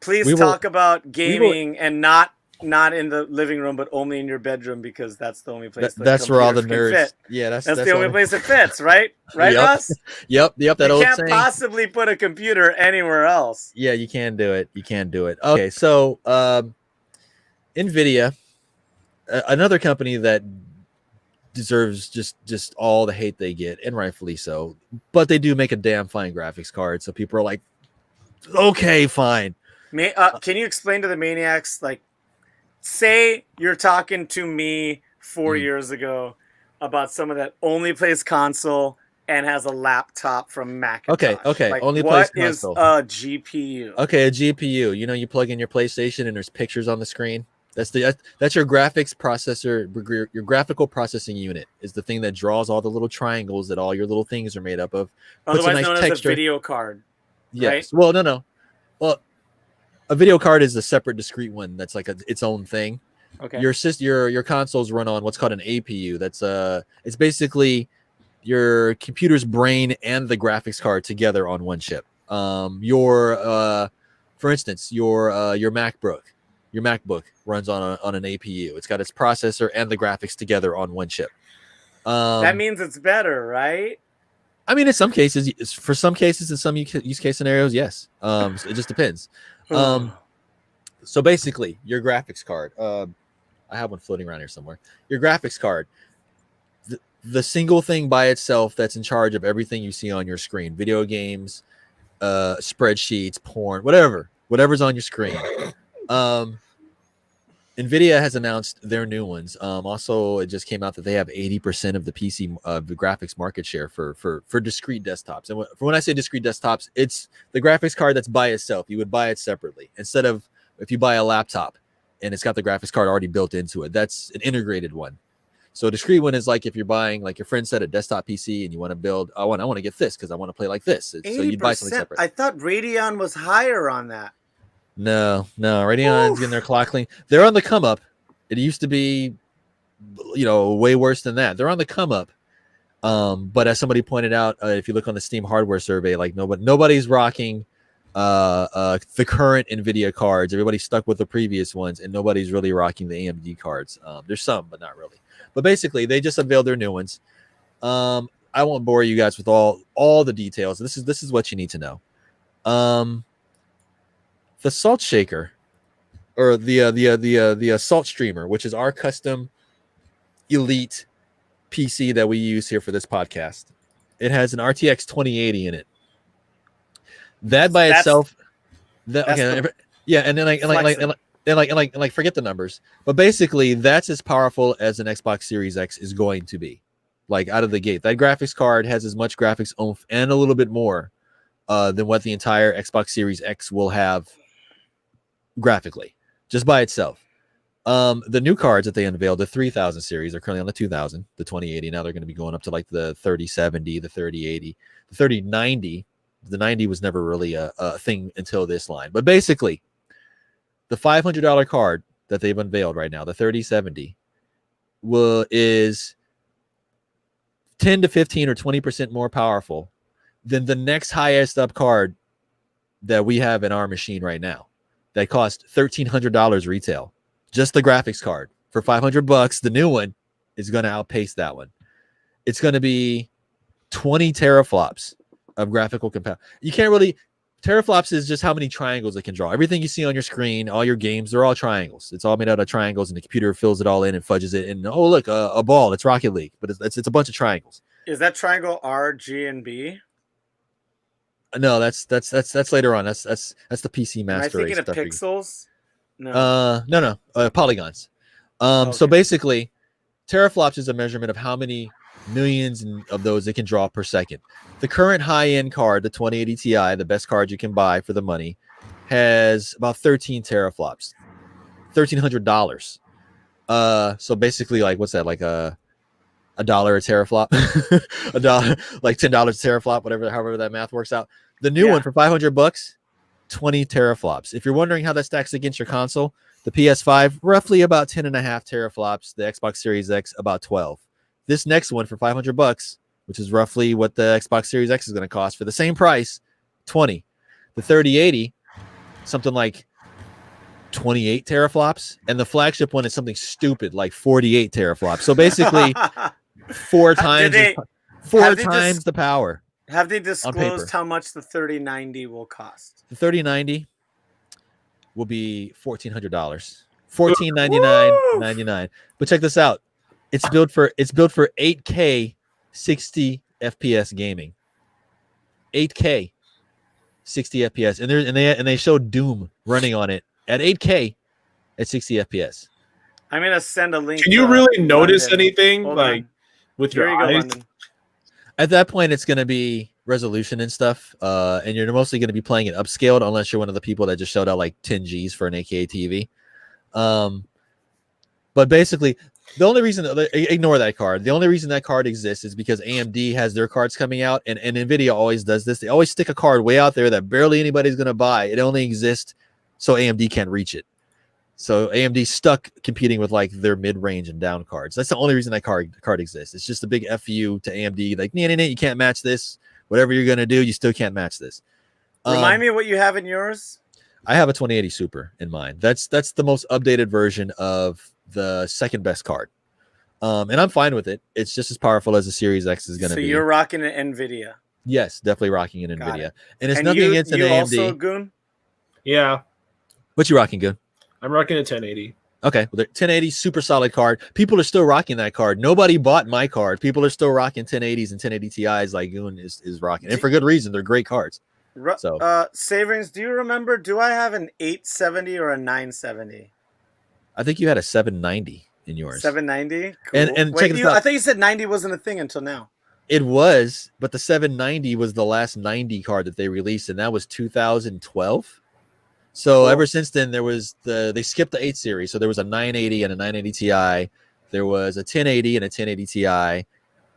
talk about gaming and not in the living room, but only in your bedroom, because that's the only place. That's where all the computers nerds. can fit. Yeah, That's the only place it fits, right? Right, Yep. Russ? Yep. That You old can't saying. possibly put a computer anywhere else. Yeah, you can do it. Okay, so Nvidia, another company that deserves just all the hate they get, and rightfully so, but they do make a damn fine graphics card. So people are like, okay, fine. Can you explain to the maniacs, like, say you're talking to me 4 years ago about someone that only plays console and has a laptop from Macintosh. Okay. Like, Only plays what is console. a GPU? Okay, a GPU. You know, you plug in your PlayStation and there's pictures on the screen. That's your graphics processor. Your graphical processing unit is the thing that draws all the little triangles that all your little things are made up of. Otherwise known as a video card. Yes. Right? Well, no. Well, a video card is a separate, discrete one that's like its own thing. Okay. Your consoles run on what's called an APU. That's it's basically your computer's brain and the graphics card together on one chip. For instance, your MacBook runs on an APU. It's got its processor and the graphics together on one chip. That means it's better, right? I mean, in some cases, for some cases, in some use case scenarios, yes. So it just depends. So basically, your graphics card. I have one floating around here somewhere. Your graphics card, the single thing by itself that's in charge of everything you see on your screen: video games, spreadsheets, porn, whatever's on your screen. Nvidia has announced their new ones. Also, it just came out that they have 80% of the PC the graphics market share for discrete desktops. And when I say discrete desktops, it's the graphics card that's by itself. You would buy it separately instead of if you buy a laptop and it's got the graphics card already built into it. That's an integrated one. So a discrete one is like if you're buying, like your friend said, a desktop PC and you want to build. I want to get this because I want to play like this. So you'd buy something separate. I thought Radeon was higher on that. No. Radeon's getting their clock clean. They're on the come up. It used to be, way worse than that. They're on the come up. But as somebody pointed out, if you look on the Steam hardware survey, like nobody's rocking the current Nvidia cards. Everybody's stuck with the previous ones, and nobody's really rocking the AMD cards. There's some, but not really. But basically, they just unveiled their new ones. I won't bore you guys with all the details. This is what you need to know. The Salt Shaker, or the Salt Streamer, which is our custom elite PC that we use here for this podcast. It has an RTX 2080 in it. That by itself, yeah, and then forget the numbers, but basically that's as powerful as an Xbox Series X is going to be. Like out of the gate, that graphics card has as much graphics oomph and a little bit more than what the entire Xbox Series X will have graphically, just by itself. The new cards that they unveiled, the 3000 series, are currently on the 2000, the 2080. Now they're going to be going up to like the 3070, the 3080, the 3090. The 90 was never really a thing until this line. But basically, the $500 card that they've unveiled right now, the 3070, is 10 to 15 or 20% more powerful than the next highest up card that we have in our machine right now. That cost $1,300 retail. Just the graphics card for $500. The new one is going to outpace that one. It's going to be 20 teraflops of graphical compatibility. You can't really. Teraflops is just how many triangles it can draw. Everything you see on your screen, all your games, they're all triangles. It's all made out of triangles, and the computer fills it all in and fudges it. And oh, look, a ball. It's Rocket League, but it's a bunch of triangles. Is that triangle R, G, and B? No, that's later on. That's the PC Master Race. Am I thinking of pixels? No. Polygons. So basically, teraflops is a measurement of how many millions of those it can draw per second. The current high-end card, the 2080 Ti, the best card you can buy for the money, has about 13 teraflops, $1,300. So basically, like, what's that? Like a dollar a teraflop, a dollar, like $10 a teraflop, whatever, however that math works out. The new one for $500, 20 teraflops. If you're wondering how that stacks against your console, the PS5 roughly about 10.5 teraflops, the Xbox Series X about 12. This next one for $500, which is roughly what the Xbox Series X is going to cost for the same price, 20. The 3080, something like 28 teraflops, and the flagship one is something stupid like 48 teraflops. So basically, four times the power. Have they disclosed how much the 3090 will cost? The 3090 will be $1,400, $1,499.99. But check this out: it's built for 8K 60 FPS gaming. 8K 60 FPS, and they showed Doom running on it at 8K at 60 FPS. I'm gonna send a link. Can you really notice anything Hold like on. with Here your you go, eyes? London. At that point, it's going to be resolution and stuff, and you're mostly going to be playing it upscaled unless you're one of the people that just showed out like 10 Gs for an 8K TV. But basically, the only reason ignore that card. The only reason that card exists is because AMD has their cards coming out, and Nvidia always does this. They always stick a card way out there that barely anybody's going to buy. It only exists so AMD can't reach it. So AMD stuck competing with like their mid-range and down cards. That's the only reason that card exists. It's just a big FU to AMD. Like, nah, you can't match this. Whatever you're gonna do, you still can't match this. Remind me what you have in yours. I have a 2080 Super in mind. That's the most updated version of the second best card. And I'm fine with it. It's just as powerful as the Series X is gonna be. So you're rocking an Nvidia. Yes, definitely rocking an Nvidia. And it's And nothing against an AMD. Also, Goon? Yeah, What you rocking, Goon? I'm rocking a 1080. Okay, well, the 1080 super solid card. People are still rocking that card. Nobody bought my card. People are still rocking 1080s and 1080 Ti's like Goon is rocking, and for good reason. They're great cards. So, Saverings, do you remember? Do I have an 870 or a 970? I think you had a 790 in yours. 790. Cool. And Wait, check this out. I thought you said 90 wasn't a thing until now. It was, but the 790 was the last 90 card that they released, and that was 2012. So Cool. ever since then, they skipped the 8 series. So there was a 980 and a 980 Ti. There was a 1080 and a 1080 Ti.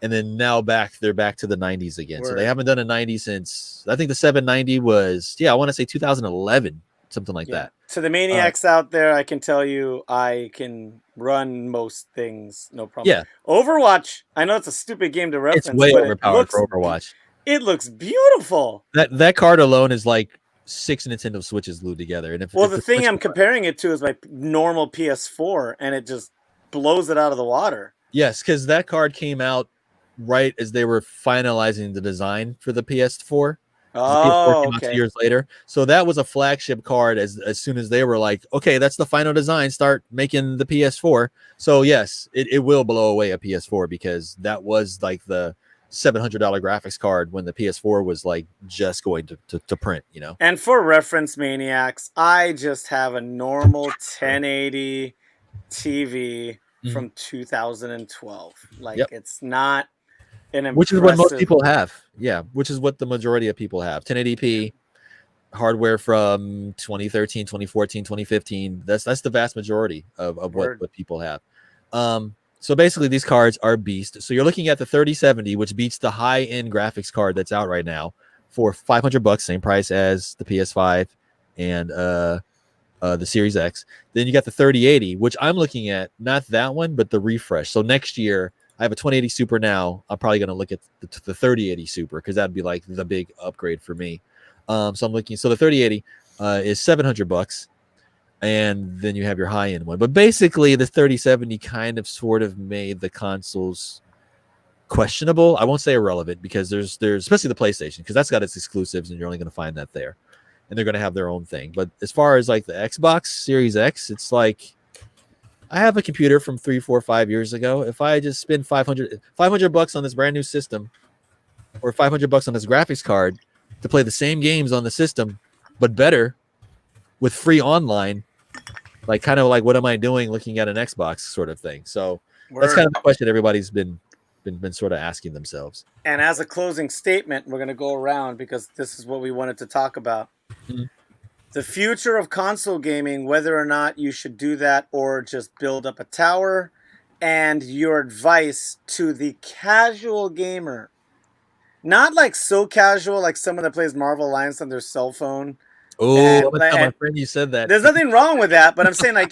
And then now they're back to the 90s again. Word. So they haven't done a 90 since, I think the 790 was, I want to say 2011, something like that. To the maniacs out there, I can tell you I can run most things, no problem. Yeah. Overwatch, I know it's a stupid game to reference. It's way but overpowered for Overwatch. It looks beautiful. That card alone is like 6 Nintendo Switches glued together. And The thing I'm comparing it to is my normal PS4, and it just blows it out of the water. Yes, because that card came out right as they were finalizing the design for the PS4. The PS4 came out 2 years later. So that was a flagship card as soon as they were like, okay, that's the final design, start making the PS4. So yes, it will blow away a PS4 because that was like the $700 graphics card when the PS4 was like just going to print, And for reference, maniacs, I just have a normal 1080 TV from 2012. Like, it's not an impressive... Which is what most people have. Yeah, which is what the majority of people have. 1080p hardware from 2013, 2014, 2015. That's the vast majority of what people have. So basically, these cards are beast. So you're looking at the 3070, which beats the high-end graphics card that's out right now for $500, same price as the PS5 and the Series X. Then you got the 3080, which I'm looking at, not that one, but the refresh. So next year, I have a 2080 Super now. I'm probably going to look at the 3080 Super because that'd be like the big upgrade for me. So I'm looking. So the 3080 is $700. And then you have your high-end one. But basically, the 3070 kind of sort of made the consoles questionable. I won't say irrelevant because there's especially the PlayStation, because that's got its exclusives and you're only going to find that there. And they're going to have their own thing. But as far as like the Xbox Series X, it's like I have a computer from 3, 4, 5 years ago. If I just spend $500 on this brand new system or $500 on this graphics card to play the same games on the system, but better with free online, like kind of like what am I doing looking at an Xbox sort of thing. So that's kind of the question everybody's been been sort of asking themselves. And as a closing statement, we're going to go around because this is what we wanted to talk about. Mhm. The future of console gaming, whether or not you should do that or just build up a tower, and your advice to the casual gamer. Not like so casual, like someone that plays Marvel Alliance on their cell phone. Oh, And- I'm gonna tell my and- friend you said that. There's nothing wrong with that, but I'm saying like,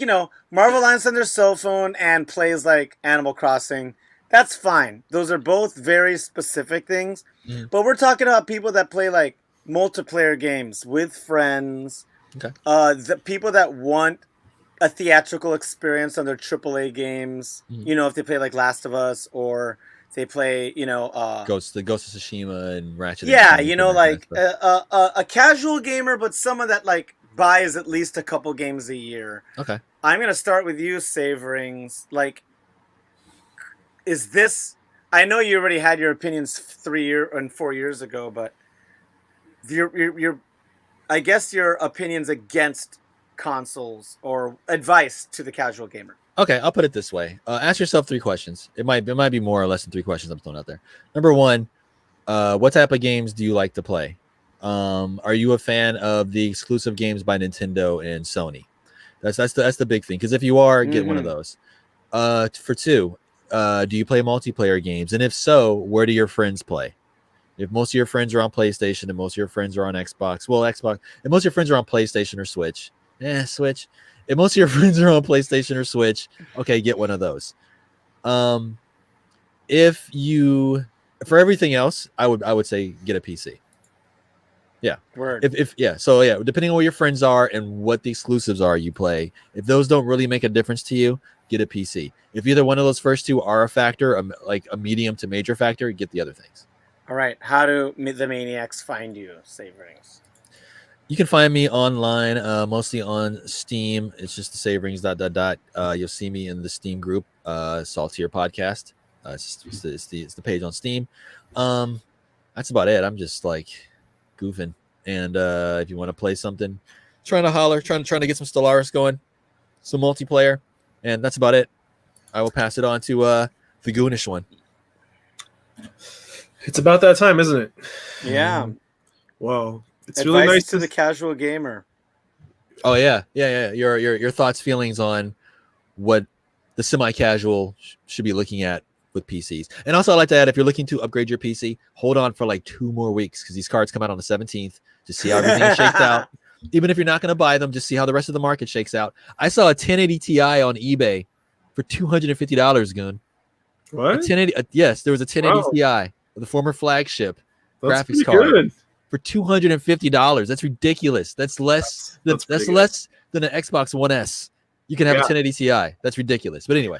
Marvel Alliance on their cell phone and plays like Animal Crossing. That's fine. Those are both very specific things. Mhm. But we're talking about people that play like multiplayer games with friends. Okay. The people that want a theatrical experience on their AAA games. Mhm. If they play like Last of Us or they play, Ghost of Tsushima and Ratchet. yeah, and Clank and that like kind of stuff. a casual gamer, but someone that like buys at least a couple games a year. Okay. I'm gonna start with you, Saverings. Like, is this? I know you already had your opinions 4 years ago, but your I guess your opinions against consoles or advice to the casual gamer. Okay, I'll put it this way. Ask yourself 3 questions. It might be more or less than 3 questions I'm throwing out there. Number 1, what type of games do you like to play? Are you a fan of the exclusive games by Nintendo and Sony? That's the big thing. Because if you are, get one of those. For 2, do you play multiplayer games? And if so, where do your friends play? If most of your friends are on PlayStation and most of your friends are on Xbox, and most of your friends are on PlayStation or Switch, Switch. If most of your friends are on PlayStation or Switch, okay, get one of those. If you, for everything else, I would say get a PC. Yeah. Word. So depending on where your friends are and what the exclusives are you play, if those don't really make a difference to you, get a PC. If either one of those first 2 are a factor, like a medium to major factor, get the other things. All right. How do the Maniacs find you, Saverings? You can find me online, mostly on Steam. It's just the Saverings ... You'll see me in the Steam group, Saltier Podcast. It's the page on Steam. That's about it. I'm just like goofing, and if you want to play something, trying to get some Stellaris going, some multiplayer, and that's about it. I will pass it on to the Goonish one. It's about that time, isn't it? Yeah. Wow. It's Advice really nice to the casual gamer. Oh yeah. Your thoughts, feelings on what the semi-casual should be looking at with PCs. And also, I like to add, if you're looking to upgrade your PC, hold on for like 2 more weeks because these cards come out on the 17th to see how everything shakes out. Even if you're not going to buy them, just see how the rest of the market shakes out. I saw a 1080 Ti on eBay for $250, Goon. What? A 1080, yes, there was a 1080 Wow. Ti, the former flagship That's graphics pretty card good. for $250. That's ridiculous. That's less. That's That's pretty less than an Xbox One S. You can have a Yeah. 1080 Ti. That's ridiculous. But anyway,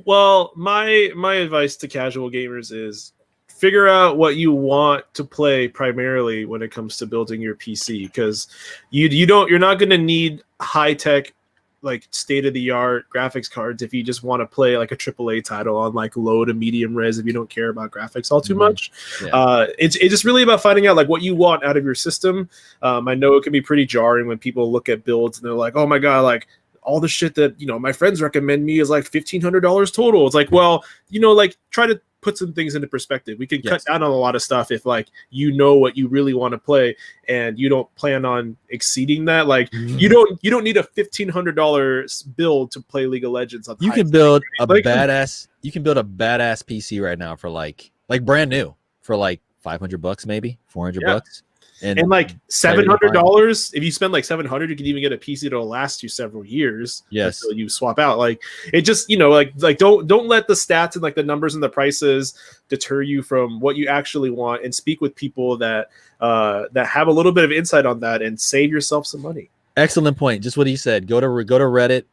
Well, my advice to casual gamers is figure out what you want to play primarily when it comes to building your PC, because you're not going to need high tech, like state of the art graphics cards if you just want to play like a AAA title on like low to medium res if you don't care about graphics all too much. Yeah. It's just really about finding out like what you want out of your system. I know it can be pretty jarring when people look at builds and they're like, oh my god, like all the shit that my friends recommend me is like $1,500 total. It's like, well, like try to put some things into perspective. We can cut down on a lot of stuff if like what you really want to play and you don't plan on exceeding that. Like you don't need a $1,500 build to play League of Legends. You can build a badass PC right now for like brand new for like $500 maybe $400. And like $700, if you spend like $700, you can even get a PC that'll last you several years. Yes, until you swap out. Like it just like don't let the stats and like the numbers and the prices deter you from what you actually want, and speak with people that have a little bit of insight on that and save yourself some money. Excellent point. Just what he said. Go to Reddit.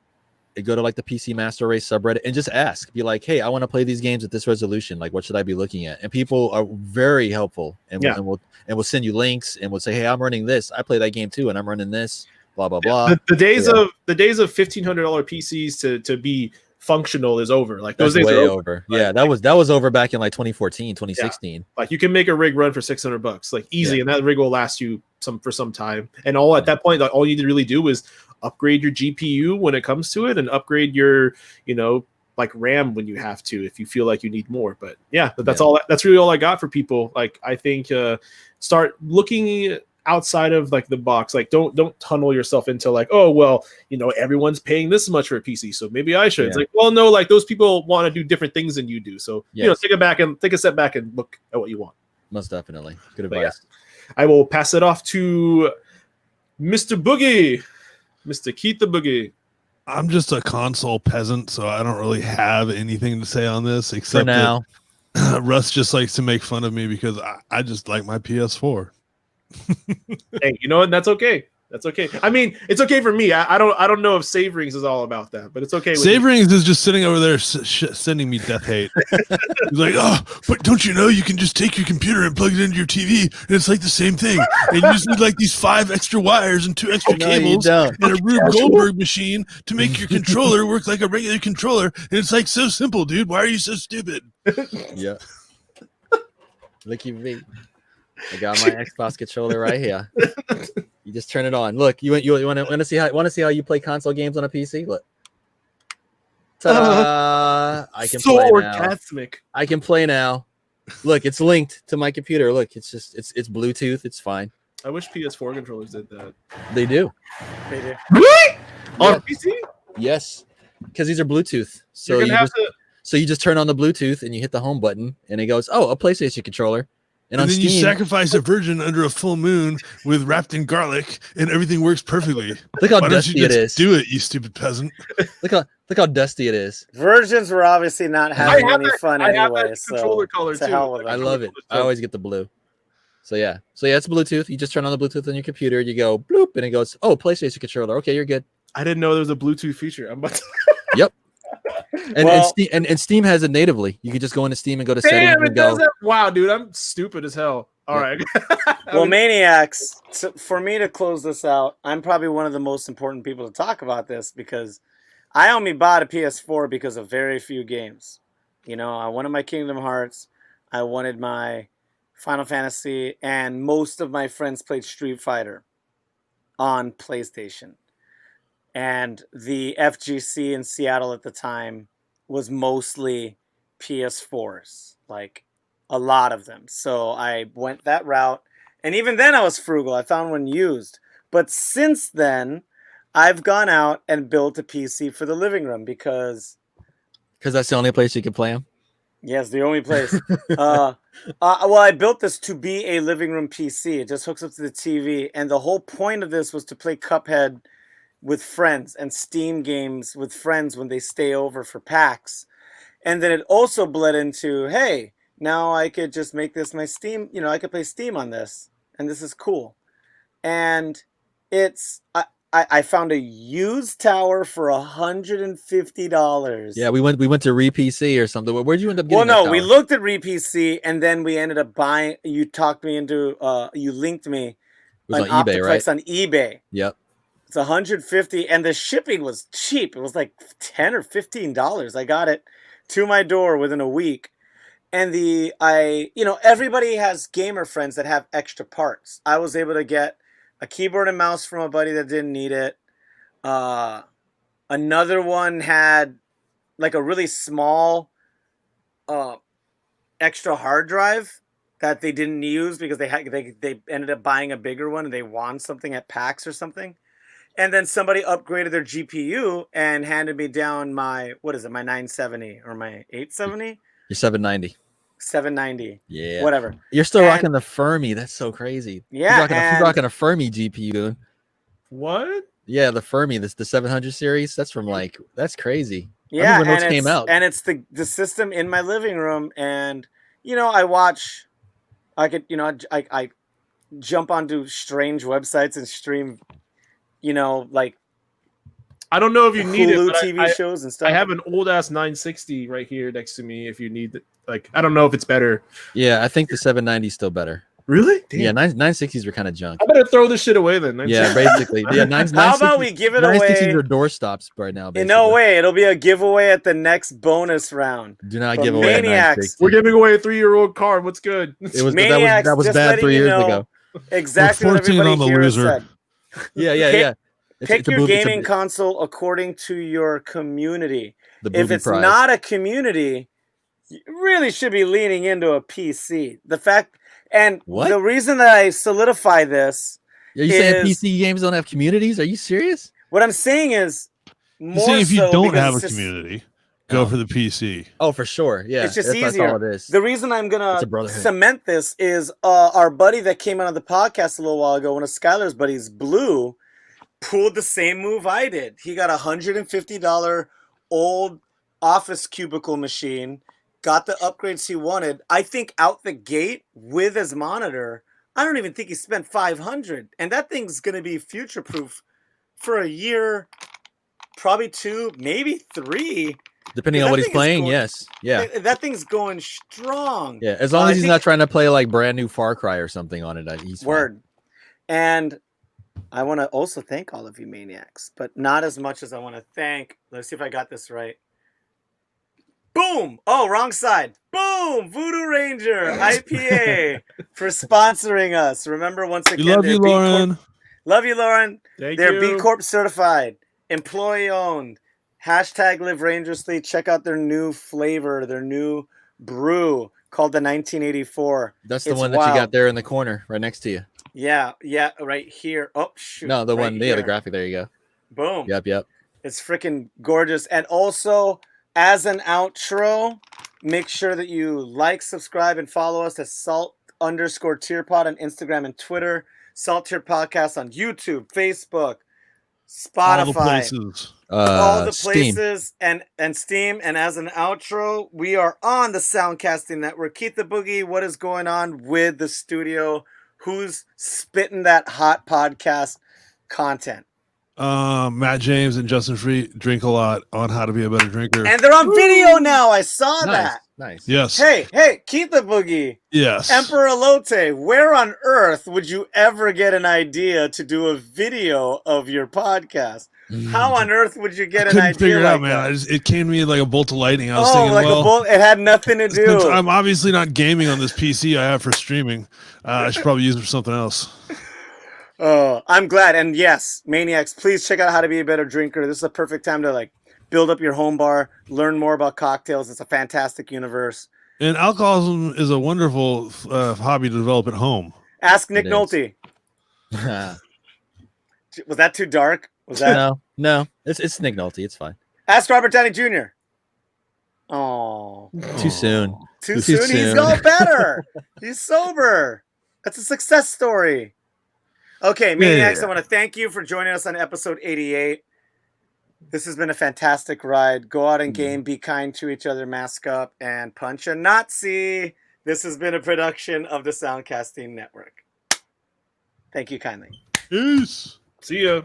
Go to like the PC Master Race subreddit and just ask. Be like, hey, I want to play these games at this resolution. Like, what should I be looking at? And people are very helpful, and we'll send you links, and we'll say, hey, I'm running this. I play that game too, and I'm running this. Blah blah blah. The days of $1,500 PCs to be functional is over. Like those days way are over. Yeah, that was over back in like 2014, 2016. Yeah. Like you can make a rig run for $600, like easy, and that rig will last you for some time. And all at that point, like, all you need to really do is upgrade your GPU when it comes to it, and upgrade your like RAM when you have to if you feel like you need more. But yeah, that's all. That's really all I got for people. Like I think start looking outside of like the box. Like don't tunnel yourself into like, oh well, everyone's paying this much for a PC, so maybe I should. It's like, well, no, like those people want to do different things than you do. So take a step back and look at what you want. Most definitely. Good advice. I will pass it off to Mr. Boogie, Mr. Keith the Boogie. I'm just a console peasant, so I don't really have anything to say on this except For now. that Russ just likes to make fun of me because I just like my PS4. Hey, you know what? That's okay. That's okay. I mean, it's okay for me. I don't know if Save Rings is all about that, but it's okay. Save Rings is just sitting over there sending me death hate. He's like, oh, but don't you know you can just take your computer and plug it into your TV and it's like the same thing. And you just need like these 5 extra wires and 2 extra cables and a Rube Goldberg machine to make your controller work like a regular controller. And it's like so simple, dude. Why are you so stupid? Yeah. Look at me. I got my Xbox controller right here. You just turn it on. Look, you want to see how you play console games on a PC? Look. Ta-da! I can play now. I can play now. Look, it's linked to my computer. Look, it's Bluetooth. It's fine. I wish PS4 controllers did that. They do. They do. Really? On PC? Yes, because these are Bluetooth. So you just turn on the Bluetooth and you hit the home button and it goes, oh, a PlayStation controller. And then Steam, you sacrifice a virgin under a full moon with wrapped in garlic, and everything works perfectly. Look how dusty it is. Do it, you stupid peasant. Look how dusty it is. Virgins were obviously not having any fun anyway. Controller color too. I love it. I always get the blue. So yeah, it's Bluetooth. You just turn on the Bluetooth on your computer. You go bloop, and it goes, oh, PlayStation controller. Okay, you're good. I didn't know there was a Bluetooth feature. I'm about to. Yep. And Steam has it natively. You can just go into Steam and go to settings and go. Wow, dude, I'm stupid as hell. All right. Well, Maniacs, for me to close this out, I'm probably one of the most important people to talk about this because I only bought a PS4 because of very few games. I wanted my Kingdom Hearts, I wanted my Final Fantasy, and most of my friends played Street Fighter on PlayStation. And the FGC in Seattle at the time was mostly PS4s, like a lot of them. So I went that route. And even then I was frugal. I found one used. But since then, I've gone out and built a PC for the living room because that's the only place you can play them? Yes, the only place. Well, I built this to be a living room PC. It just hooks up to the TV. And the whole point of this was to play Cuphead with friends and Steam games with friends when they stay over for PAX. And then it also bled into, hey, now I could just make this my Steam, I could play Steam on this, and this is cool. And I found a used tower for $150. Yeah, we went to RePC or something. Where'd you end up getting? Well, no, we looked at RePC, and then we ended up buying. You talked me into. You linked me. It was on eBay, right? On eBay. Yep. It's $150, and the shipping was cheap. It was like $10 or $15. I got it to my door within a week. And everybody has gamer friends that have extra parts. I was able to get a keyboard and mouse from a buddy that didn't need it. Another one had like a really small extra hard drive that they didn't use because they ended up buying a bigger one and they won something at PAX or something. And then somebody upgraded their GPU and handed me down my 970 or my 870? Your 790. 790. Yeah. Whatever. You're still rocking the Fermi. That's so crazy. Yeah. You're rocking a Fermi GPU. What? Yeah, the Fermi, the 700 series. That's that's crazy. Yeah, when those came out. And it's the system in my living room. And, I jump onto strange websites and stream I don't know if you need Hulu it, TV shows and stuff. I have an old ass 960 right here next to me. If you need it, I don't know if it's better. Yeah, I think the 790 is still better. Really? Damn. Yeah, 960s were kind of junk. I better throw this shit away then. Yeah, basically. Yeah, how about we give it away? 960s are doorstops right now. Basically. No way. It'll be a giveaway at the next bonus round. Do not give away Maniacs. We're giving away a 3-year-old card. What's good? Maniacs, that was bad 3 years ago. Exactly what everybody on the here loser. said. Yeah. Pick your gaming console according to your community. The if booby it's prize. not a community, you really should be leaning into a PC. The fact and What? the reason that I solidify this, Are you saying is- PC games don't have communities? Are you serious? what I'm saying is You're more saying if you so don't because have a it's just- community, go Oh. for the PC. Oh, for sure. Yeah, It's just that's easier. all it is. The reason I'm It's gonna a brotherhood. cement this is our buddy that came out of the podcast a little while ago, one of Skylar's buddies, Blue, pulled the same move I did. He got a $150 old office cubicle machine, got the upgrades he wanted. I think out the gate with his monitor, I don't even think he spent $500, and that thing's gonna be future proof for a year, probably 2, maybe 3. Depending that on what he's thing is playing, going- yes. Yeah. That thing's going strong. Yeah. As long I as he's think- not trying to play like brand new Far Cry or something on it, he's fine. Word. And I want to also thank all of you maniacs, but not as much as I want to thank. Let's see if I got this right. Boom! Oh, wrong side. Boom! Voodoo Ranger IPA for sponsoring us. Remember, once We again, love they're you, B Corp- Lauren. Love you, Lauren. Thank They're you. B Corp certified, employee owned. Hashtag live dangerously. Check out their new flavor, their new brew called the 1984. That's the It's one that you wild. got there in the corner, right next to you. Yeah, right here. Oh, shoot. No, the right one, the here. graphic. There you go. Boom. Yep. It's freaking gorgeous. And also, as an outro, make sure that you like, subscribe, and follow us at Salt_Tierpod on Instagram and Twitter. Salt Tier Podcast on YouTube, Facebook, Spotify, All the places. all the Steam. places, and Steam. And as an outro, we are on the Soundcasting Network. Keep the boogie. What is going on with the studio? Who's spitting that hot podcast content? Matt James and Justin Free drink a lot on how to be a better drinker. And they're on video now. I saw that. Nice. Yes. Hey, keep the boogie. Yes. Emperor Lotte, where on earth would you ever get an idea to do a video of your podcast? How on earth would you get I an couldn't idea figure it like out, man. that? It came to me like a bolt of lightning. I was Oh, thinking, like well, a bull. It had nothing to since do. I'm obviously not gaming on this PC I have for streaming, I should probably use it for something else. Oh, I'm glad. And yes, maniacs, please check out How to Be a Better Drinker. This is a perfect time to like build up your home bar, learn more about cocktails. It's a fantastic universe. And alcoholism is a wonderful hobby to develop at home. Ask Nick It is. Nolte. Was that too dark? Was that? no. It's Nick Nolte. It's fine. Ask Robert Downey Jr. Oh, Too soon. too Too soon. He's soon. got better. He's sober. That's a success story. Okay, maniacs, Yeah. I want to thank you for joining us on episode 88. This has been a fantastic ride. Go out and game, be kind to each other, mask up, and punch a Nazi. This has been a production of the Soundcasting Network. Thank you kindly. Peace. See ya.